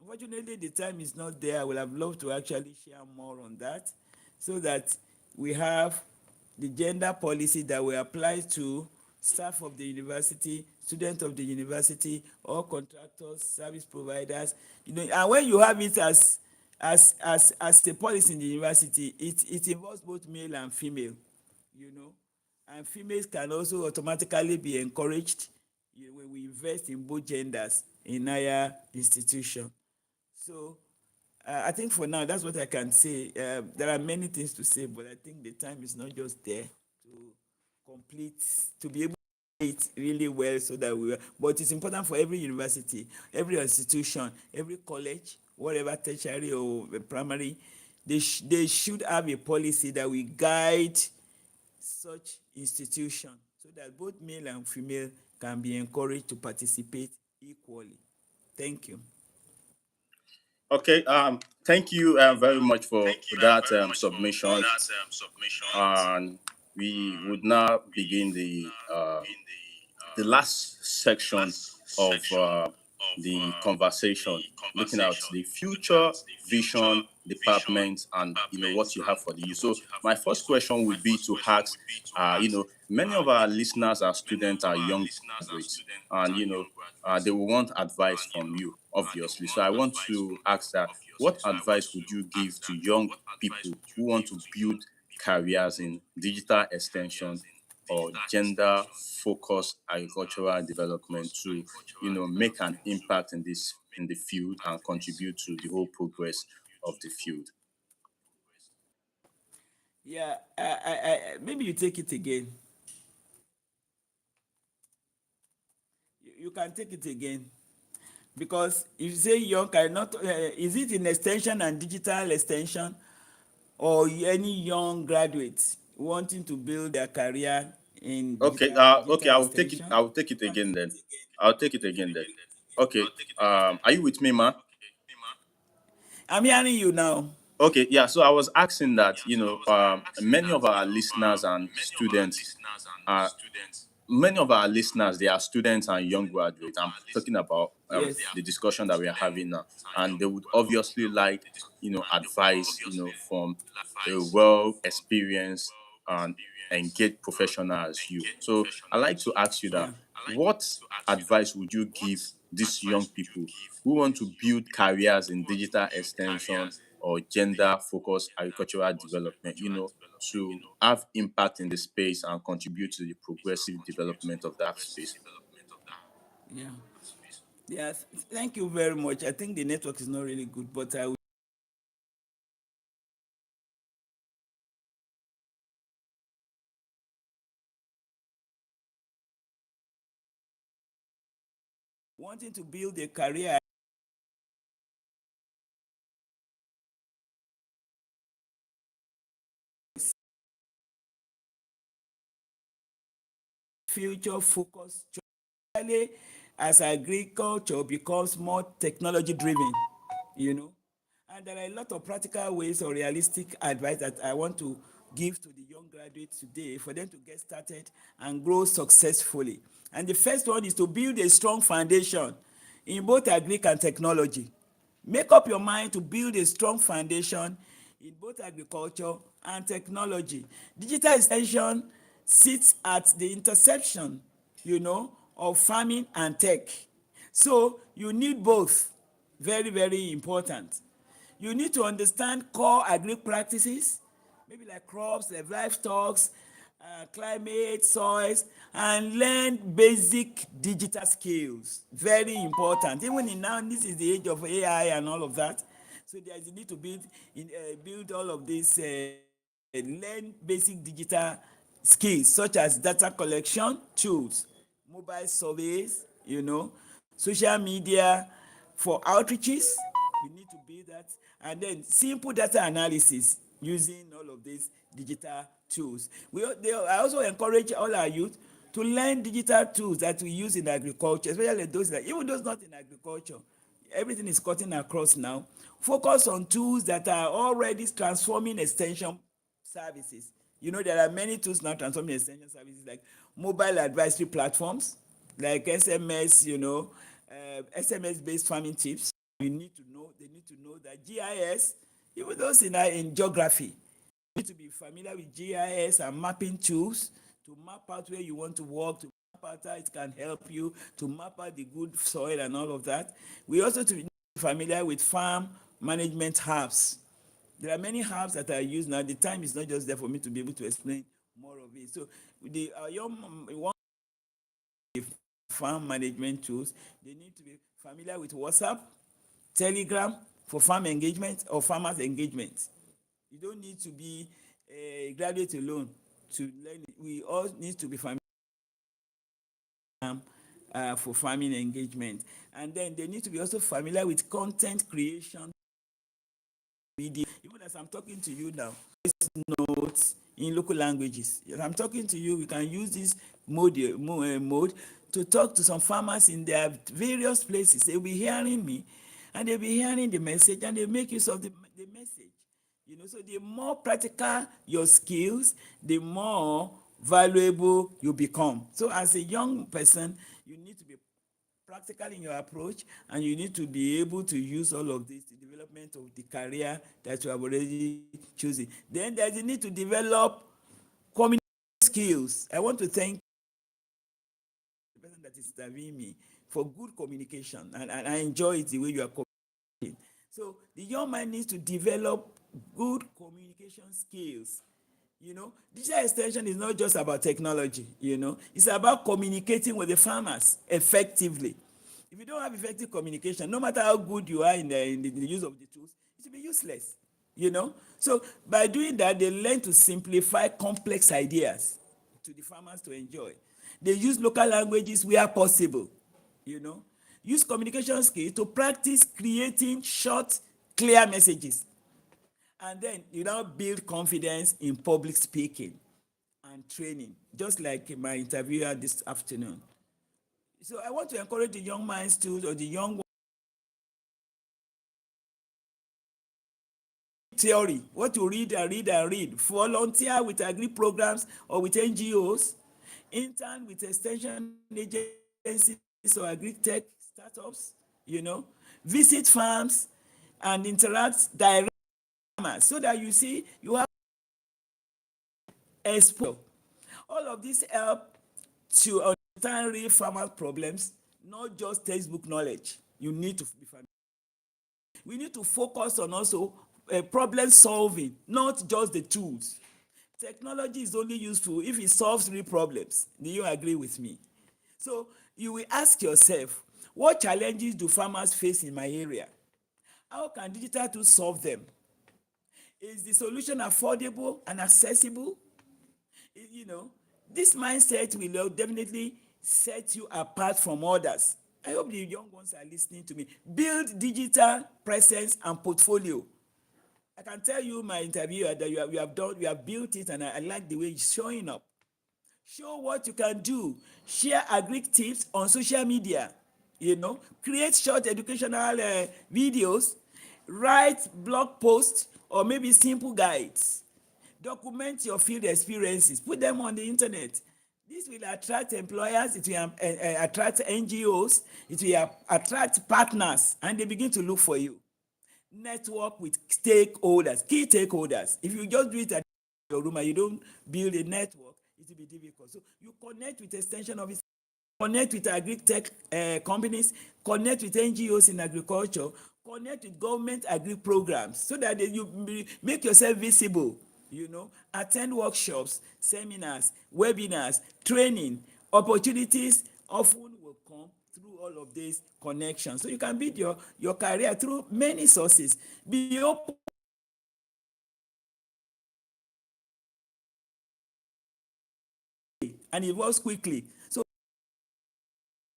Unfortunately, the time is not there. I would have loved to actually share more on that, so that we have the gender policy that will apply to staff of the university, students of the university, all contractors, service providers. And when you have it as a policy in the university, it involves both male and female. you know and females can also automatically be encouraged, when we invest in both genders in higher institution. So I think for now that's what I can say. There are many things to say, but I think the time is not just there to complete, to be able to do it really well, so that but it's important for every university, every institution, every college, whatever, tertiary or primary. They should have a policy that will guide such institution, so that both male and female can be encouraged to participate equally. Thank you. Okay. Thank you very much for that submission. And we would now begin the last section of the conversation, looking at the future vision department and what you have for the youth. So my first question would be to ask, many of our listeners are students, are young graduates, and they will want advice from you, obviously. So I want to ask that, what advice would you give to young people who want to build careers in digital extension or gender focused agricultural development to make an impact in the field and contribute to the whole progress of the field? Yeah, maybe you take it again. You can take it again, because if you say young cannot, is it in extension and digital extension, or any young graduates wanting to build their career in Okay, okay, digital extension? I will take it again then. I'll take it again then. Okay. Are you with me, ma? I'm hearing you now. Okay, yeah. So I was asking that, many of our listeners and students are many of our listeners, they are students and young graduates. I'm talking about Yes. the discussion that we are having now, and they would obviously like, advice, from a well experienced and engaged professional as you. So I like to ask you Yeah. that, what advice would you give these young people who want to build careers in digital extension or gender focused agricultural development, to have impact in the space and contribute to the progressive development of that space? Yeah. Yes. Thank you very much. I think the network is not really good, but I wanting to build a career future focused, especially as agriculture becomes more technology driven, you know. And there are a lot of practical ways or realistic advice that I want to give to the young graduates today for them to get started and grow successfully. And the first one is to build a strong foundation in both agric and technology. Make up your mind to build a strong foundation in both agriculture and technology. Digital extension sits at the intersection, of farming and tech. So you need both. Very, very important. You need to understand core agri practices, maybe like crops, like livestock, climate, soils, and learn basic digital skills. Very important. Even in now, this is the age of AI and all of that. So there is a need to build all of this, learn basic digital skills such as data collection tools, mobile surveys, social media for outreaches. We need to build that, and then simple data analysis using all of these digital tools. I also encourage all our youth to learn digital tools that we use in agriculture, especially those that, even those not in agriculture, everything is cutting across now. Focus on tools that are already transforming extension services. There are many tools now transforming extension services, like mobile advisory platforms, like SMS, SMS based farming tips. They need to know that GIS, even those in geography, you need to be familiar with GIS and mapping tools to map out where you want to work, to map out how it can help you, to map out the good soil and all of that. We also to be familiar with farm management apps. There are many apps that are used now. The time is not just there for me to be able to explain more of it. So the young one farm management tools, they need to be familiar with WhatsApp, Telegram for farm engagement or farmers engagement. You don't need to be a graduate alone to learn it. We all need to be familiar for farming engagement. And then they need to be also familiar with content creation media. Even as I'm talking to you now, notes in local languages. As I'm talking to you, we can use this mode to talk to some farmers in their various places. They'll be hearing me, and they'll be hearing the message, and they make use of the message. So the more practical your skills, the more valuable you become. So as a young person, you need to be practical in your approach, and you need to be able to use all of this, the development of the career that you have already chosen. Then there's a need to develop communication skills. I want to thank the person that is interviewing me for good communication, and I enjoy it the way you are communicating. So the young man needs to develop good communication skills. Digital extension is not just about technology. It's about communicating with the farmers effectively. If you don't have effective communication, no matter how good you are in the use of the tools, it will be useless. So by doing that, they learn to simplify complex ideas to the farmers to enjoy. They use local languages where possible. you know Use communication skills to practice creating short, clear messages. And then you now build confidence in public speaking and training, just like my interviewer this afternoon. So I want to encourage the young minds too, or the young theory, what to read and read and read. Volunteer with agri programs or with NGOs. intern with extension agencies or agri-tech startups, visit farms and interact direct with farmers so that you see you have exposure. All of this help to understand real farmer problems, not just textbook knowledge. You need to be familiar. We need to focus on also problem solving, not just the tools. Technology is only useful if it solves real problems. Do you agree with me? So you will ask yourself, what challenges do farmers face in my area? How can digital tools solve them? Is the solution affordable and accessible? You know, this mindset will definitely set you apart from others. I hope the young ones are listening to me. Build digital presence and portfolio. I can tell you, my interviewer, that you have built it, and I like the way it's showing up. Show what you can do. Share agri tips on social media. Create short educational videos. Write blog posts or maybe simple guides. Document your field experiences. Put them on the internet. This will attract employers, it will attract NGOs, it will attract partners, and they begin to look for you. Network with stakeholders, key stakeholders. If you just do it at your room and you don't build a network, it will be difficult. So you connect with extension officers, connect with agri-tech companies, connect with NGOs in agriculture, connect with government agri programs so that you make yourself visible. Attend workshops, seminars, webinars, training. Opportunities often will come through all of these connections. So you can build your career through many sources. Be open and it works quickly. So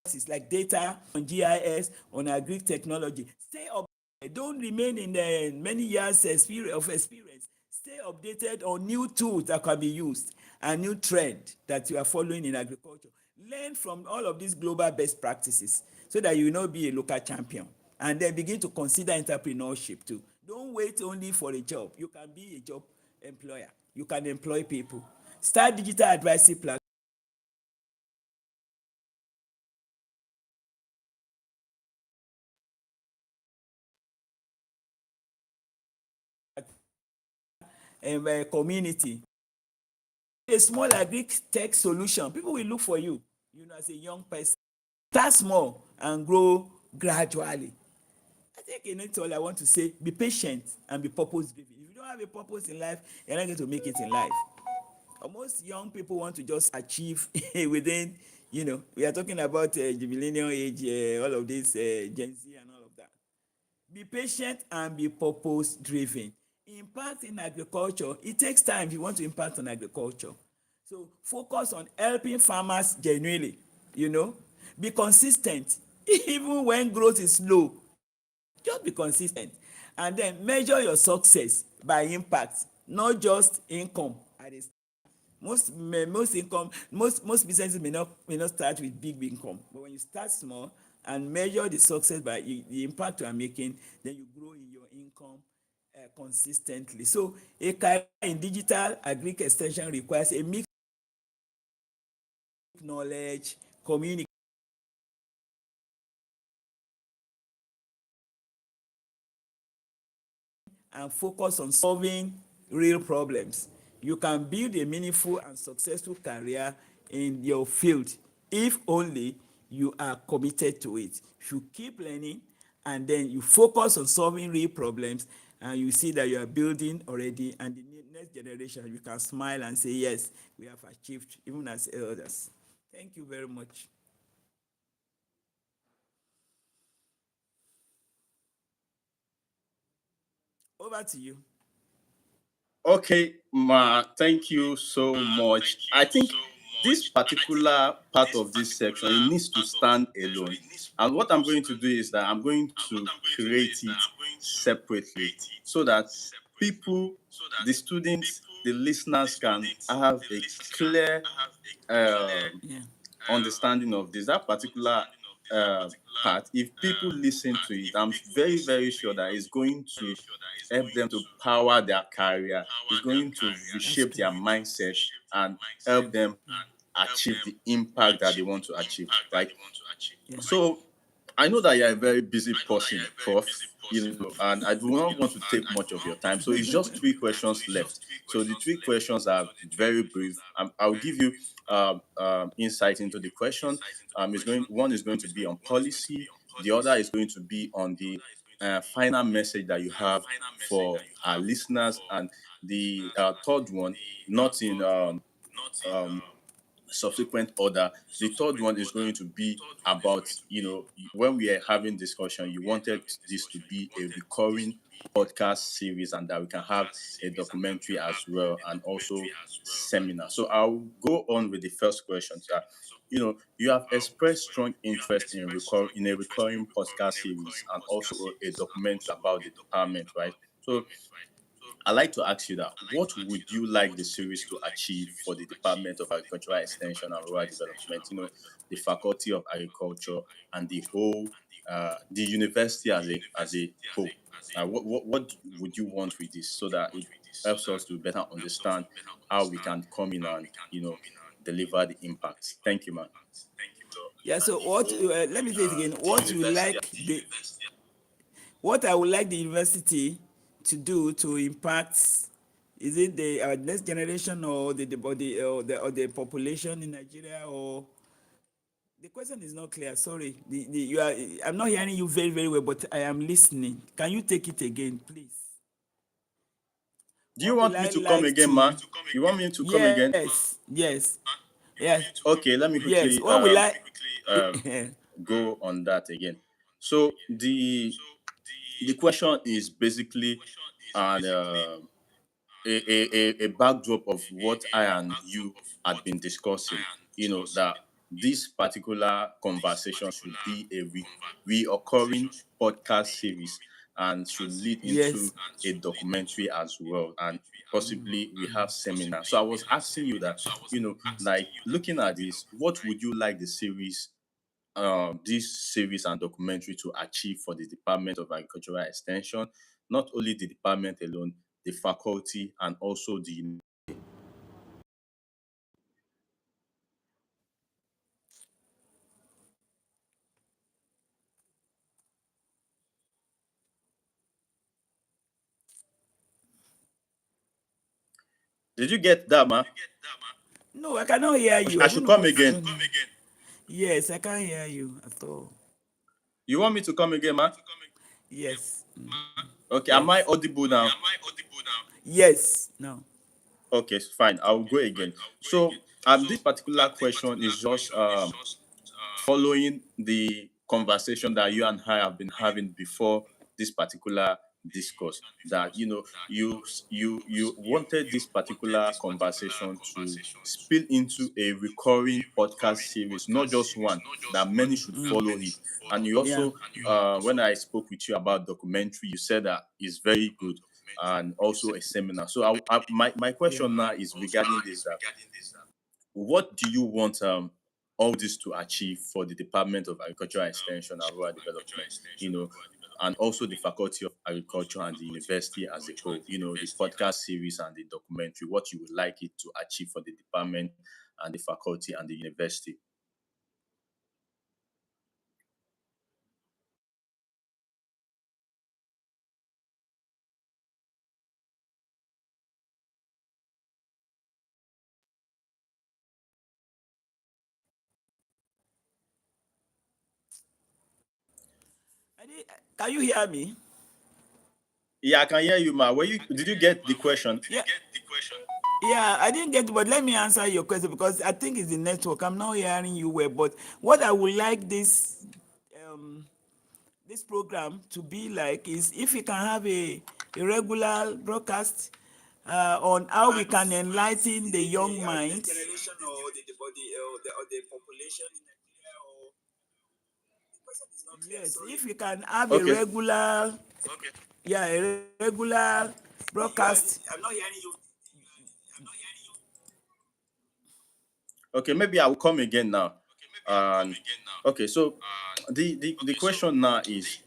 it's like data on GIS, on agri technology. Stay up. Don't remain in the many years of experience. Stay updated on new tools that can be used and new trend that you are following in agriculture. Learn from all of these global best practices so that you will not be a local champion. And then begin to consider entrepreneurship too. Don't wait only for a job. You can be a job employer. You can employ people. Start digital advisory platform community. A small agri tech solution, people will look for you, as a young person. Start small and grow gradually. I think in it all I want to say, be patient and be purpose driven. If you don't have a purpose in life, you're not going to make it in life. Most young people want to just achieve within, we are talking about the millennial age, all of this Gen Z and all of that. Be patient and be purpose driven. Impact in agriculture, it takes time if you want to impact on agriculture. So focus on helping farmers genuinely. Be consistent even when growth is slow. Just be consistent, and then measure your success by impact, not just income. Most income, most businesses may not start with big income, but when you start small and measure the success by the impact you are making, then you grow in your income consistently. So a career in digital agric extension requires a mix of knowledge, communication, and focus on solving real problems. You can build a meaningful and successful career in your field if only you are committed to it. If you keep learning and then you focus on solving real problems, and you see that you are building already, and the next generation, you can smile and say, yes, we have achieved, even as elders. Thank you very much. Over to you. Okay, Ma, thank you so much. I think this particular part of this section, it needs to stand alone. And what I'm going to do is that I'm going to create it separately so that people, the students, the listeners can have a clear um Yeah. understanding of this. That particular uh, part, if people listen to it, I'm very, very sure that it's going to help them to power their career. It's going to That's reshape their great. mindset and help them Yeah. achieve the impact that they want to achieve, right? Yeah. So I know that you're a very busy person, Prof. And I do not want to take much of your time. So it's just three questions left. So the three questions are very brief. I'll give you insight into the question. Is going One is going to be on policy. The other is going to be on the final message that you have for our listeners, and the third one, not in um, subsequent order. The third one is going to be about, when we are having discussion, you wanted this to be a recurring podcast series, and that we can have a documentary as well, and also seminar. So I'll go on with the first question. You have expressed strong interest in in a recurring podcast series and also a documentary about the department, right? So I'd like to ask you that what would you like the series to achieve for the Department of Agricultural Extension and Rural Development, the Faculty of Agriculture, and the university as a whole? What would you want with this, so that it helps us to better understand how we can come in and, deliver the impact? Thank you, man. Yeah. So what? Let me say it again. What I would like the university to do to impact, is it the next generation, or the population in Nigeria, or the question is not clear. Sorry, you are. I'm not hearing you very very well, but I am listening. Can you take it again, please? Do you What will want me I to come like again, to? man? You want me to come again? Yes, yes, Okay, let me yes. quickly What will I? um, go on that again. So the question is basically an a backdrop of what I and you had been discussing. That this particular conversation should be a reoccurring podcast series, and should lead Yes. into a documentary as well, and possibly we have seminar. So I was asking you that, like, looking at this, what would you like this series and documentary to achieve for the Department of Agricultural Extension? Not only the department alone, the faculty, and also the. Did you get that, man? No, I cannot hear you. I I don't should know come what is again. going on. Yes, I can't hear you at all. You want me to come again, man? Yes. Okay, am I Yes. audible now? Yes. No. Okay, fine. I'll go again. So, this particular question is just following the conversation that you and I have been having before this particular discourse, that you wanted this particular conversation to spill into a recurring podcast series, not just one, that many should follow it. And you Yeah. also, when I spoke with you about documentary, you said that is very good, and also a seminar. So my Yeah. question now is regarding this, that what do you want all this to achieve for the Department of Agricultural Extension and Rural Development, and also the Faculty of Agriculture and the university as a whole, the podcast series and the documentary, what you would like it to achieve for the department and the faculty and the university? I did, can you hear me? Yeah, I can hear you, ma. Did you get the question? Yeah. Yeah, I didn't get, but let me answer your question, because I think it's the network. I'm not hearing you well. But what I would like um this program to be like is if we can have a regular broadcast on how we can enlighten the young minds. Generation, or the population in Nigeria, or yes, if we can have a Okay. regular, yeah, a regular broadcast. I'm not hearing you. Okay, maybe I will come again now. And okay, so the question now is,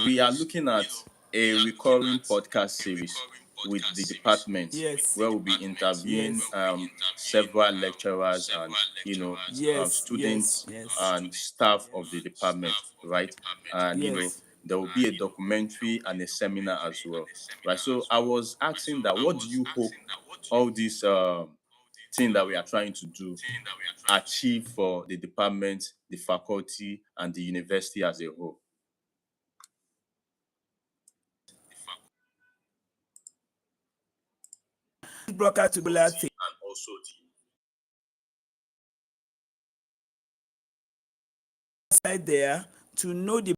we are looking at a recurring podcast series, with the department, Yes. where we'll be Yes. interviewing several lecturers and Yes. Yes. students Yes. and staff of the department, right? And Yes. there will be a documentary and a seminar as well, right? So I was asking that, what do you hope all these thing that we are trying to do achieve for the department, the faculty, and the university as a whole? Broadcast tubular thing And also outside there to know the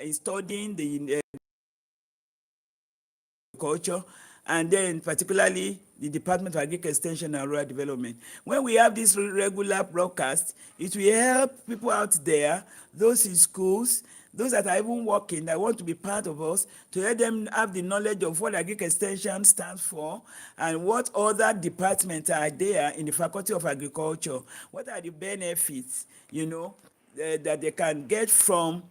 in studying the culture, and then particularly the Department of Agriculture Extension and Rural Development. When we have this regular broadcast, it will help people out there, those in schools, those that are even working, that want to be part of us, to let them have the knowledge of what Agriculture Extension stands for and what other departments are there in the Faculty of Agriculture. What are the benefits, that they can get from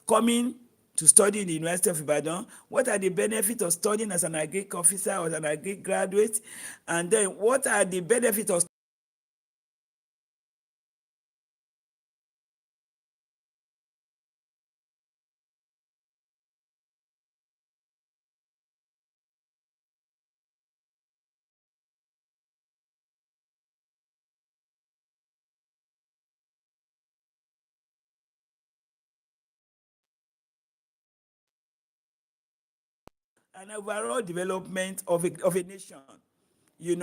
coming to study in the University of Ibadan? What are the benefits of studying as an agric officer or as an agric graduate? And then what are the benefits of an overall development of a nation? We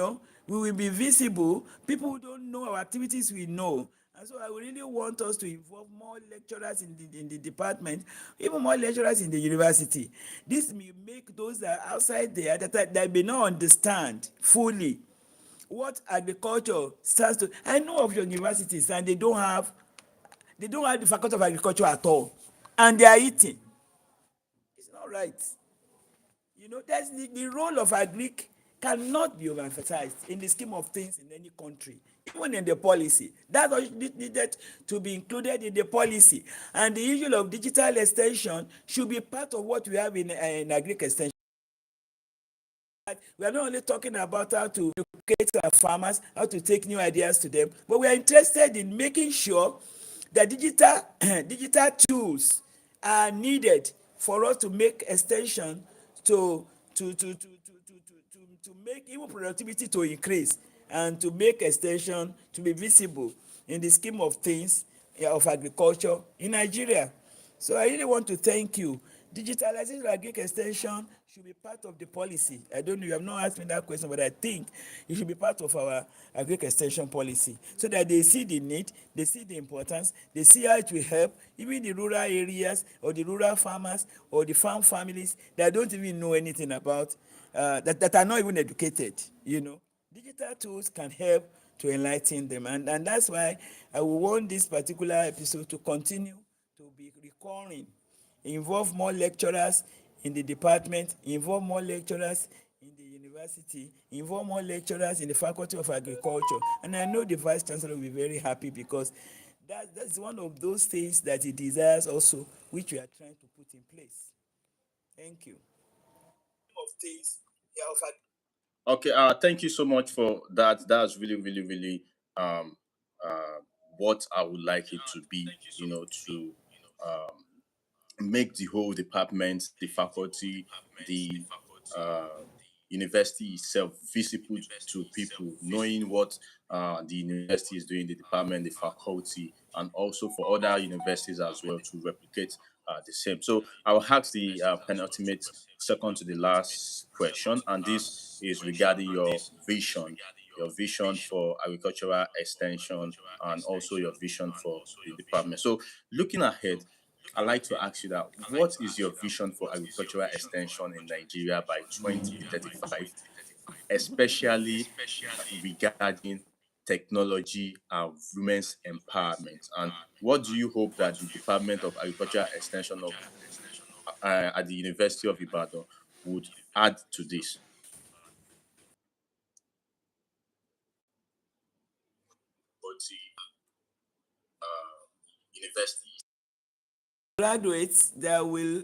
will be visible. People who don't know our activities will know. And so I would really want us to involve more lecturers in the department, even more lecturers in the university. This may make those that are outside there that may not understand fully what agriculture starts to. I know of your universities, and they don't have the faculty of agriculture at all, and they are eating. It's not right. That's the role of agric cannot be overemphasized in the scheme of things in any country, even in the policy. That's what needed to be included in the policy. And the issue of digital extension should be part of what we have in agric extension. We are not only talking about how to educate our farmers, how to take new ideas to them, but we are interested in making sure that digital digital tools are needed for us to make extension to make even productivity to increase, and to make extension to be visible in the scheme of things, of agriculture in Nigeria. So I really want to thank you. Digitalization of agric extension should be part of the policy. I don't know, you have not asked me that question, but I think it should be part of our agric extension policy, so that they see the need, they see the importance, they see how it will help even the rural areas, or the rural farmers, or the farm families that don't even know anything about, that are not even educated. Digital tools can help to enlighten them, and that's why I will want this particular episode to continue to be recurring. Involve more lecturers in the department, involve more lecturers in the university, involve more lecturers in the Faculty of Agriculture. And I know the Vice Chancellor will be very happy, because that's one of those things that he desires also, which we are trying to put in place. Thank you. Of things, yeah, of Okay, thank you so much for that. That's really, really, really um, uh, what I would like it to be. To um, make the whole department, the faculty, the uh, university itself visible to people, knowing what the university is doing, the department, the faculty, and also for other universities as well to replicate the same. So I'll ask the penultimate, second to the last question, and this is regarding your vision for agricultural extension, and also your vision for the department. So looking ahead, I'd like to ask you that, what is your vision for agricultural extension in Nigeria by 2035, especially regarding technology and women's empowerment? And what do you hope that the Department of Agricultural Extension of at the University of Ibadan would add to this? University. graduates that will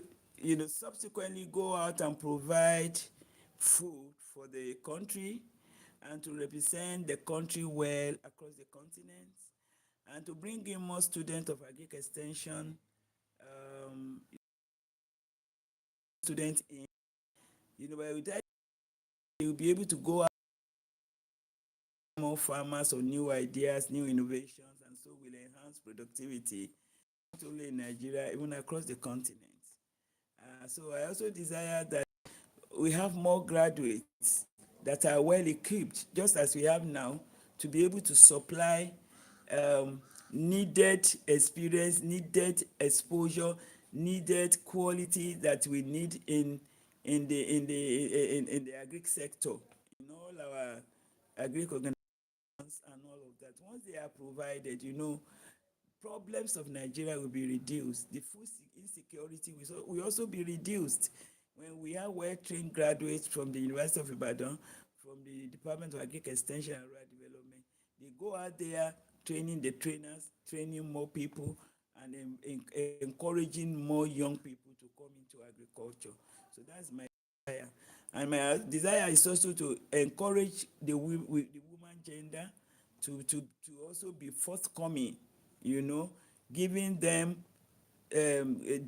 subsequently go out and provide food for the country and to represent the country well across the continent and to bring in more students of agric extension um, students in, by the time they will be able to go out more farmers or new ideas, new innovations, and so will enhance productivity not only in Nigeria, even across the continent. So I also desire that we have more graduates that are well equipped, just as we have now, to be able to supply needed experience, needed exposure, needed quality that we need in the agri sector, in all our agri organizations and all of that. Once they are provided, problems of Nigeria will be reduced. The food insecurity will also be reduced when we have well-trained graduates from the University of Ibadan, from the Department of Agric Extension and Rural Development. They go out there training the trainers, training more people, and encouraging more young people to come into agriculture. So that's my desire. And my desire is also to encourage the woman gender to also be forthcoming, giving them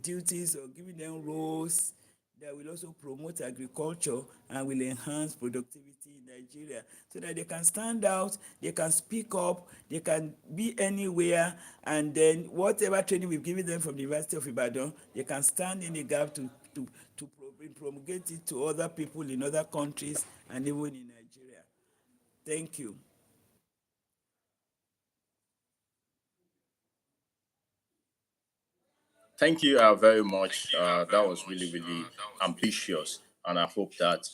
duties or giving them roles that will also promote agriculture and will enhance productivity in Nigeria so that they can stand out, they can speak up, they can be anywhere, and then whatever training we've given them from the University of Ibadan, they can stand in the gap to promulgate it to other people in other countries and even in Nigeria. Thank you. Thank you very much. That was really, really ambitious. And I hope that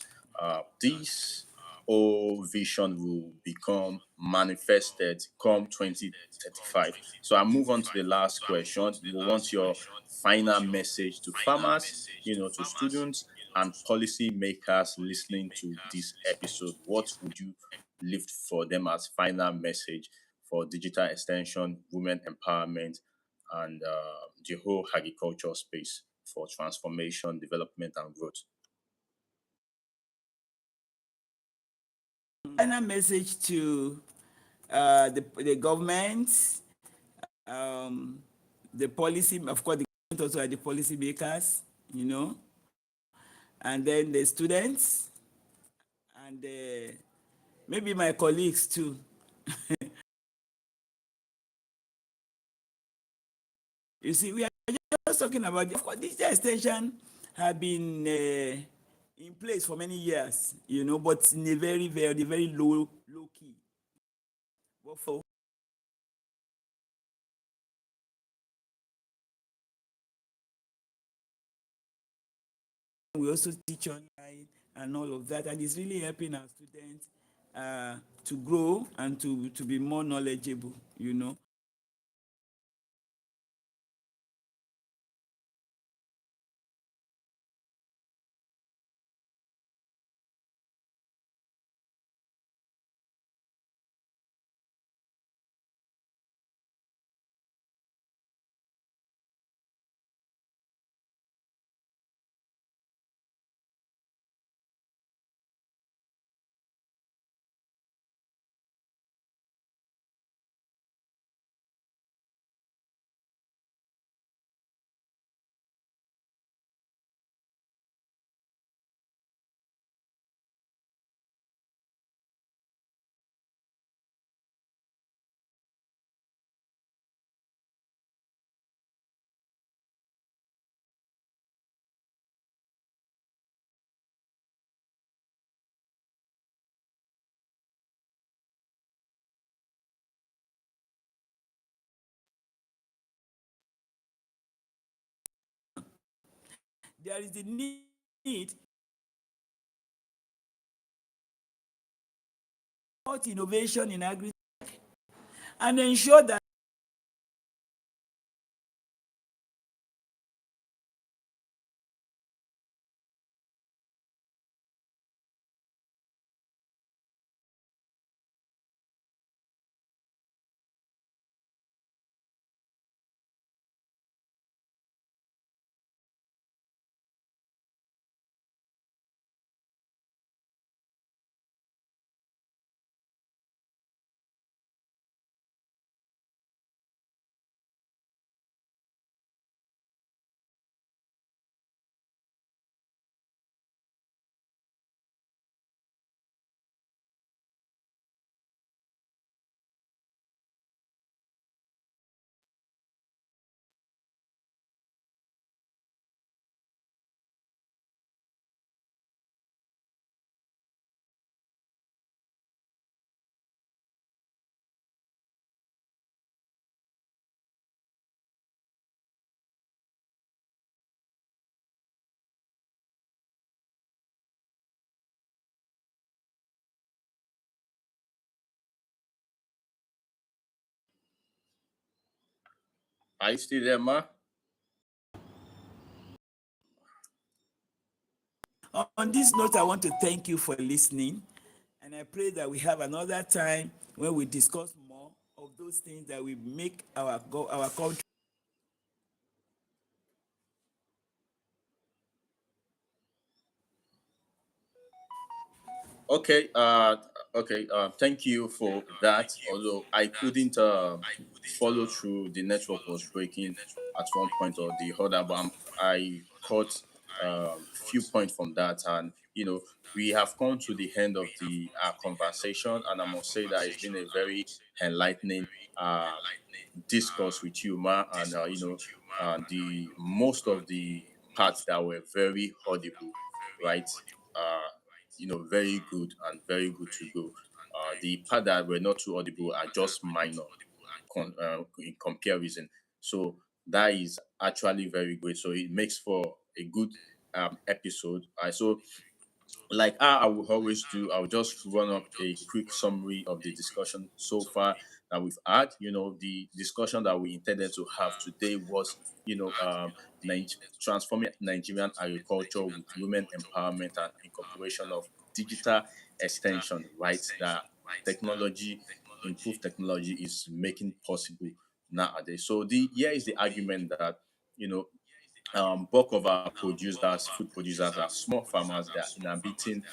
this whole vision will become manifested come 2035. So I move on to the last question. We want your final message to farmers, to students and policy makers listening to this episode. What would you lift for them as final message for digital extension, women empowerment, and the whole agriculture space for transformation, development, and growth? Final message to the government, um, the policy, of course, the government also are the policy makers, and then the students, and maybe my colleagues too. You see, we are just talking about, of course, digital extension have been in place for many years, but in a very low key. But for we also teach online and all of that, and it's really helping our students to grow and to be more knowledgeable. There is the need for innovation in agri and ensure that Are you still there, ma? On this note, I want to thank you for listening, and I pray that we have another time when we discuss more of those things that will make our culture. Okay, okay. Thank you for that. Although I couldn't follow through, the network was breaking at one point or the other, but I caught few points from that, and we have come to the end of the conversation, and I must say that it's been a very enlightening uh, discourse with you, ma, and the most of the parts that were very audible, right? Uh, very good and very good to go. The part that were not too audible are just minor in comparison. So that is actually very great. So it makes for a good episode. So like I will always do, I'll just run up a quick summary of the discussion so far that we've had. The discussion that we intended to have today was, transforming Nigerian agriculture with women empowerment and incorporation of digital extension, right? That technology, improved technology is making possible nowadays. So here is the argument that, you know, bulk of our producers, food producers, are small farmers that are inhabiting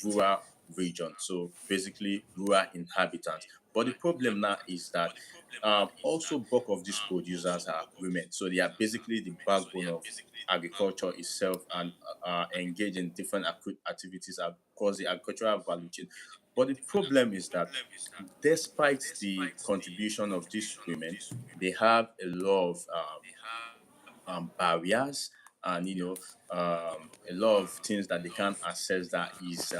rural regions. So basically, rural inhabitants. But the problem now is that also bulk of these producers are women. So they are basically the backbone of agriculture itself and engage in different activities across the agricultural value chain. But the problem is that despite the contribution of these women, they have a lot of barriers and a lot of things that they can't access that is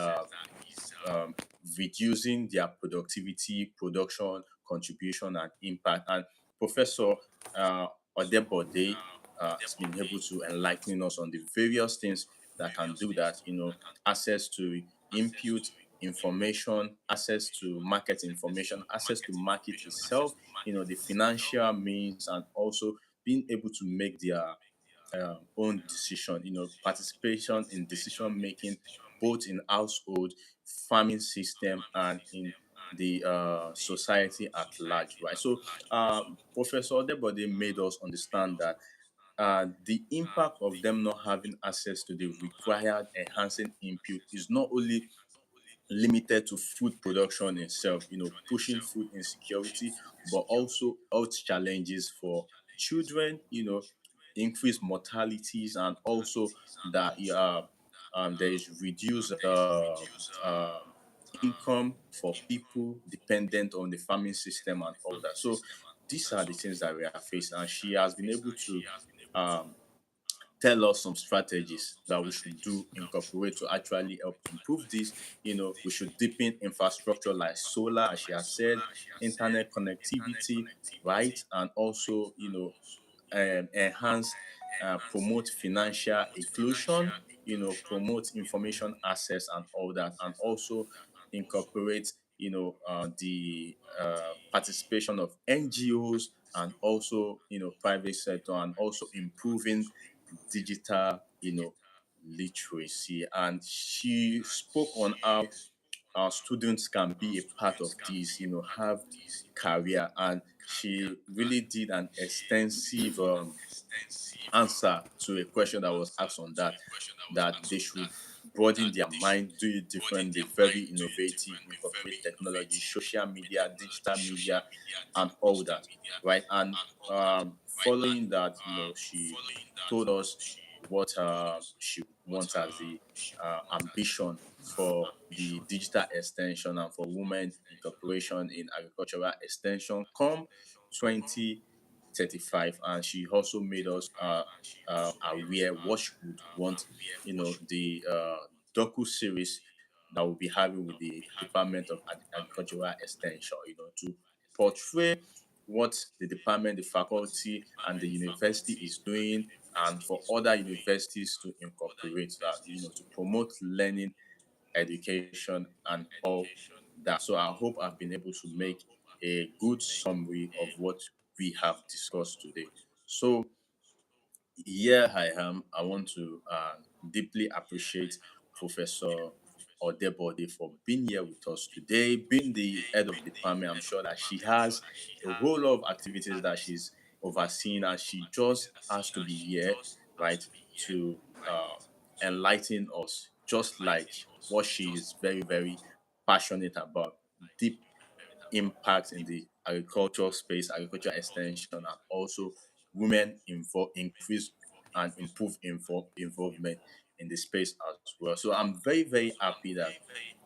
um, reducing their productivity, production, contribution, and impact. And Professor uh, Odebode has been able to enlighten us on the various things that can do that. Access to input information, access to market information, access to market itself, the financial means, and also being able to make their own decision, participation in decision making, both in household, farming system, and in the society at large, right? So, Professor Debode made us understand that the impact of them not having access to the required enhancing input is not only limited to food production itself, pushing food insecurity, but also health challenges for children, increased mortalities, and also that there is reduced income for people dependent on the farming system and all that. So these are the things that we are facing, and she has been able to um, tell us some strategies that we should do, incorporate to actually help improve this. We should deepen infrastructure like solar, as she has said, internet connectivity, right? And also, enhance, promote financial inclusion, promote information access and all that, and also incorporate, the participation of NGOs and also, private sector, and also improving digital, literacy. And she spoke on how our students can be a part of this, have career. And she really did an extensive answer to a question that was asked on that they should broaden their mind, do it different, be very innovative, incorporate technology, social media, digital media, and all that, right? And following that, she told us what she wants as the ambition for the digital extension and for women incorporation in agricultural extension come 2035. And she also made us aware what she would want, the docu series that we'll be having with the Department of Agricultural Extension, to portray what the department, the faculty, and the university is doing, and for other universities to incorporate that, to promote learning, education, and all that. So I hope I've been able to make a good summary of what we have discussed today. So here I am. I want to deeply appreciate Professor Odebode for being here with us today, being the head of the department. I'm sure that she has a whole lot of activities that she's overseeing, and she just has to be here, right, to enlighten us, just like what she is very, very passionate about. Deep impact in the agricultural space, agricultural extension, and also women increase and improve involvement in the space as well. So I'm very, very happy that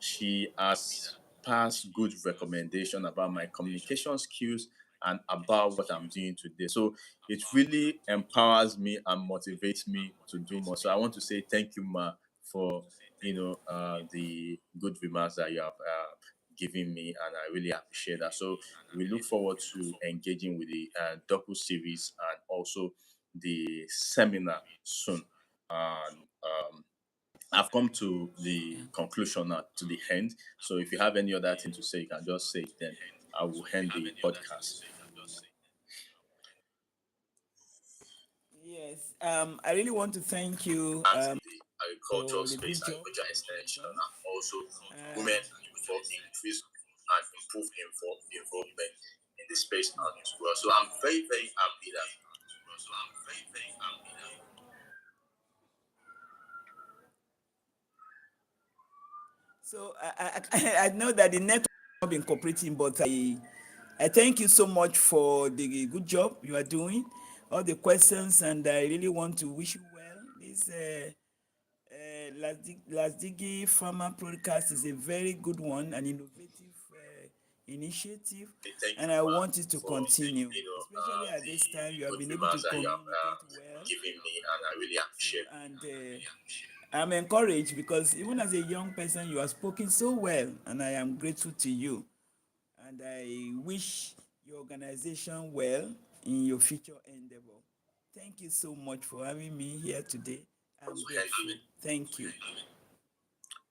she has passed good recommendation about my communication skills and about what I'm doing today. So it really empowers me and motivates me to do more. So I want to say thank you, Ma, for the good remarks that you have giving me, and I really appreciate that. So we look forward to engaging with the docu series and also the seminar soon. And I've come to Yeah. the conclusion now, to the end. So if you have any other thing to say, you can just say it. Then I will end the podcast. Yes. I really want to thank you In the agricultural for the space, good job agricultural that you have extension, done. and also Uh, women increase and improve involvement in the space as well. So I'm very, very happy that so I know that the network has not been cooperating, but I thank you so much for the good job you are doing, all the questions, and I really want to wish you well. This Last Digi Farmer podcast is a very good one, an innovative initiative, thank and you, I Ma, want it to for continue, especially at the this time. You have good been able to remarks that you have communicate well. given me, and I really So, appreciate. and I'm encouraged because even as a young person, you have spoken so well, and I am grateful to you. And I wish your organization well in your future endeavor. Thank you so much for having me here today. I'm grateful. Thank you.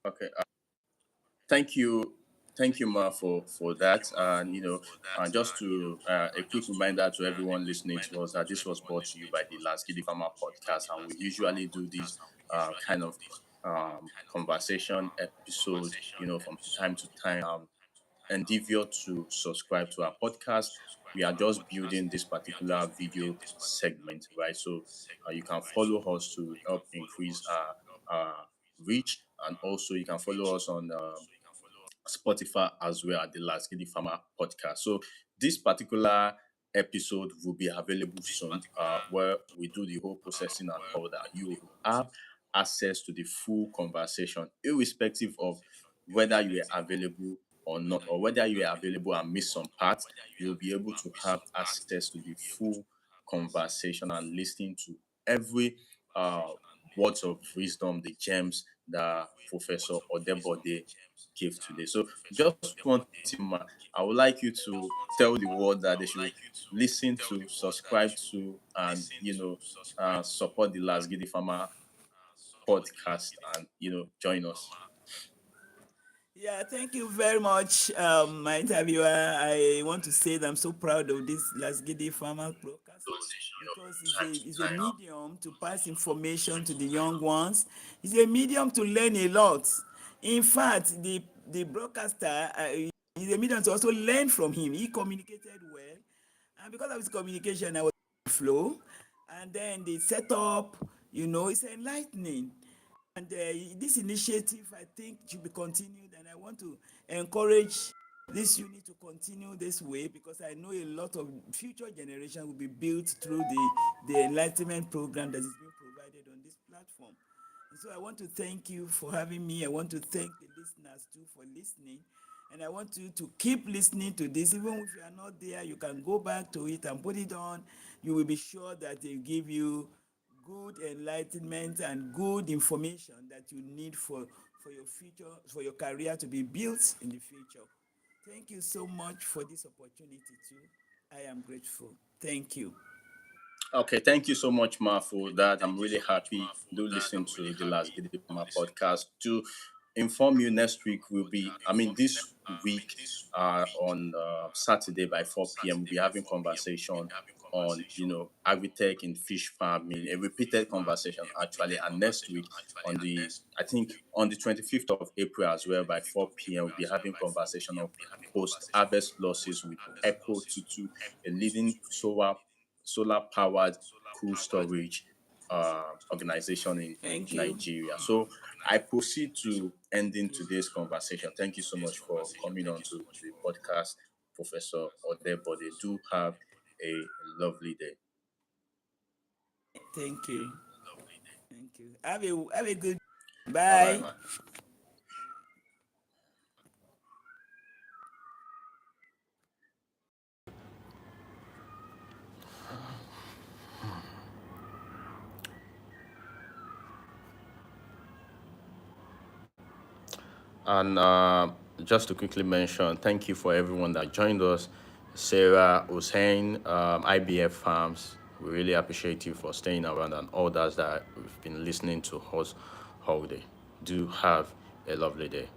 Okay, thank you, thank you, Ma, for that. And just to a quick reminder to everyone listening to us that this was brought to you by the Last Giddy Farmer podcast, and we usually do these kind of conversation episode, from time to time. Endeavor to subscribe to our podcast. We are just building this particular video segment, right? So you can follow us to help increase our reach, and also you can follow us on Spotify as well at the Last Giddy Farmer podcast. So this particular episode will be available soon, where we do the whole processing and all that. You have access to the full conversation, irrespective of whether you are available or not, or whether you are available and miss some parts. You'll be able to have access to the full conversation and listening to every uh, words of wisdom, the gems that Professor Odebode gave today. So just one thing, ma, I would like you to tell the world that they should listen to, subscribe to, and support the Last Giddy Farmer podcast, and join us. Yeah, thank you very much, my interviewer. I want to say that I'm so proud of this Last Giddy Farmer broadcast because Time to it's a time. medium to pass information to the young ones. It's a medium to learn a lot. In fact, the broadcaster is a medium to also learn from him. He communicated well, and because of his communication, I was flow, and then the setup, it's enlightening. And this initiative, I think, should be continued, and I want to encourage this unit to continue this way because I know a lot of future generation will be built through the enlightenment program that is being provided on this platform. And so I want to thank you for having me. I want to thank the listeners too for listening. And I want you to keep listening to this. Even if you are not there, you can go back to it and put it on. You will be sure that they give you good enlightenment and good information that you need for your future, for your career to be built in the future. Thank you so much for this opportunity too. I am grateful. Thank you. Okay, thank you so much, Ma, for that. I'm really happy. Do listen to the Last Giddy Farmer podcast. To inform you, next week will be, this week on Saturday by 4 p.m. We'll be having conversation on agri-tech in fish farming, a repeated conversation actually. And next week on the I think on the 25th of April as well by 4 p.m. we'll be having conversation of post-harvest losses with Echo Tutu, a leading solar powered cool storage organization in Thank you. Nigeria. So I proceed to ending today's conversation. Thank you so much for coming on to the podcast, Professor Odebode. Do have a lovely day. Thank you. Thank you. Have a good Bye bye, bye. man. And just to quickly mention, thank you for everyone that joined us. Sarah, Hussein, IBF Farms, we really appreciate you for staying around and others that we've been listening to us all day. Do have a lovely day.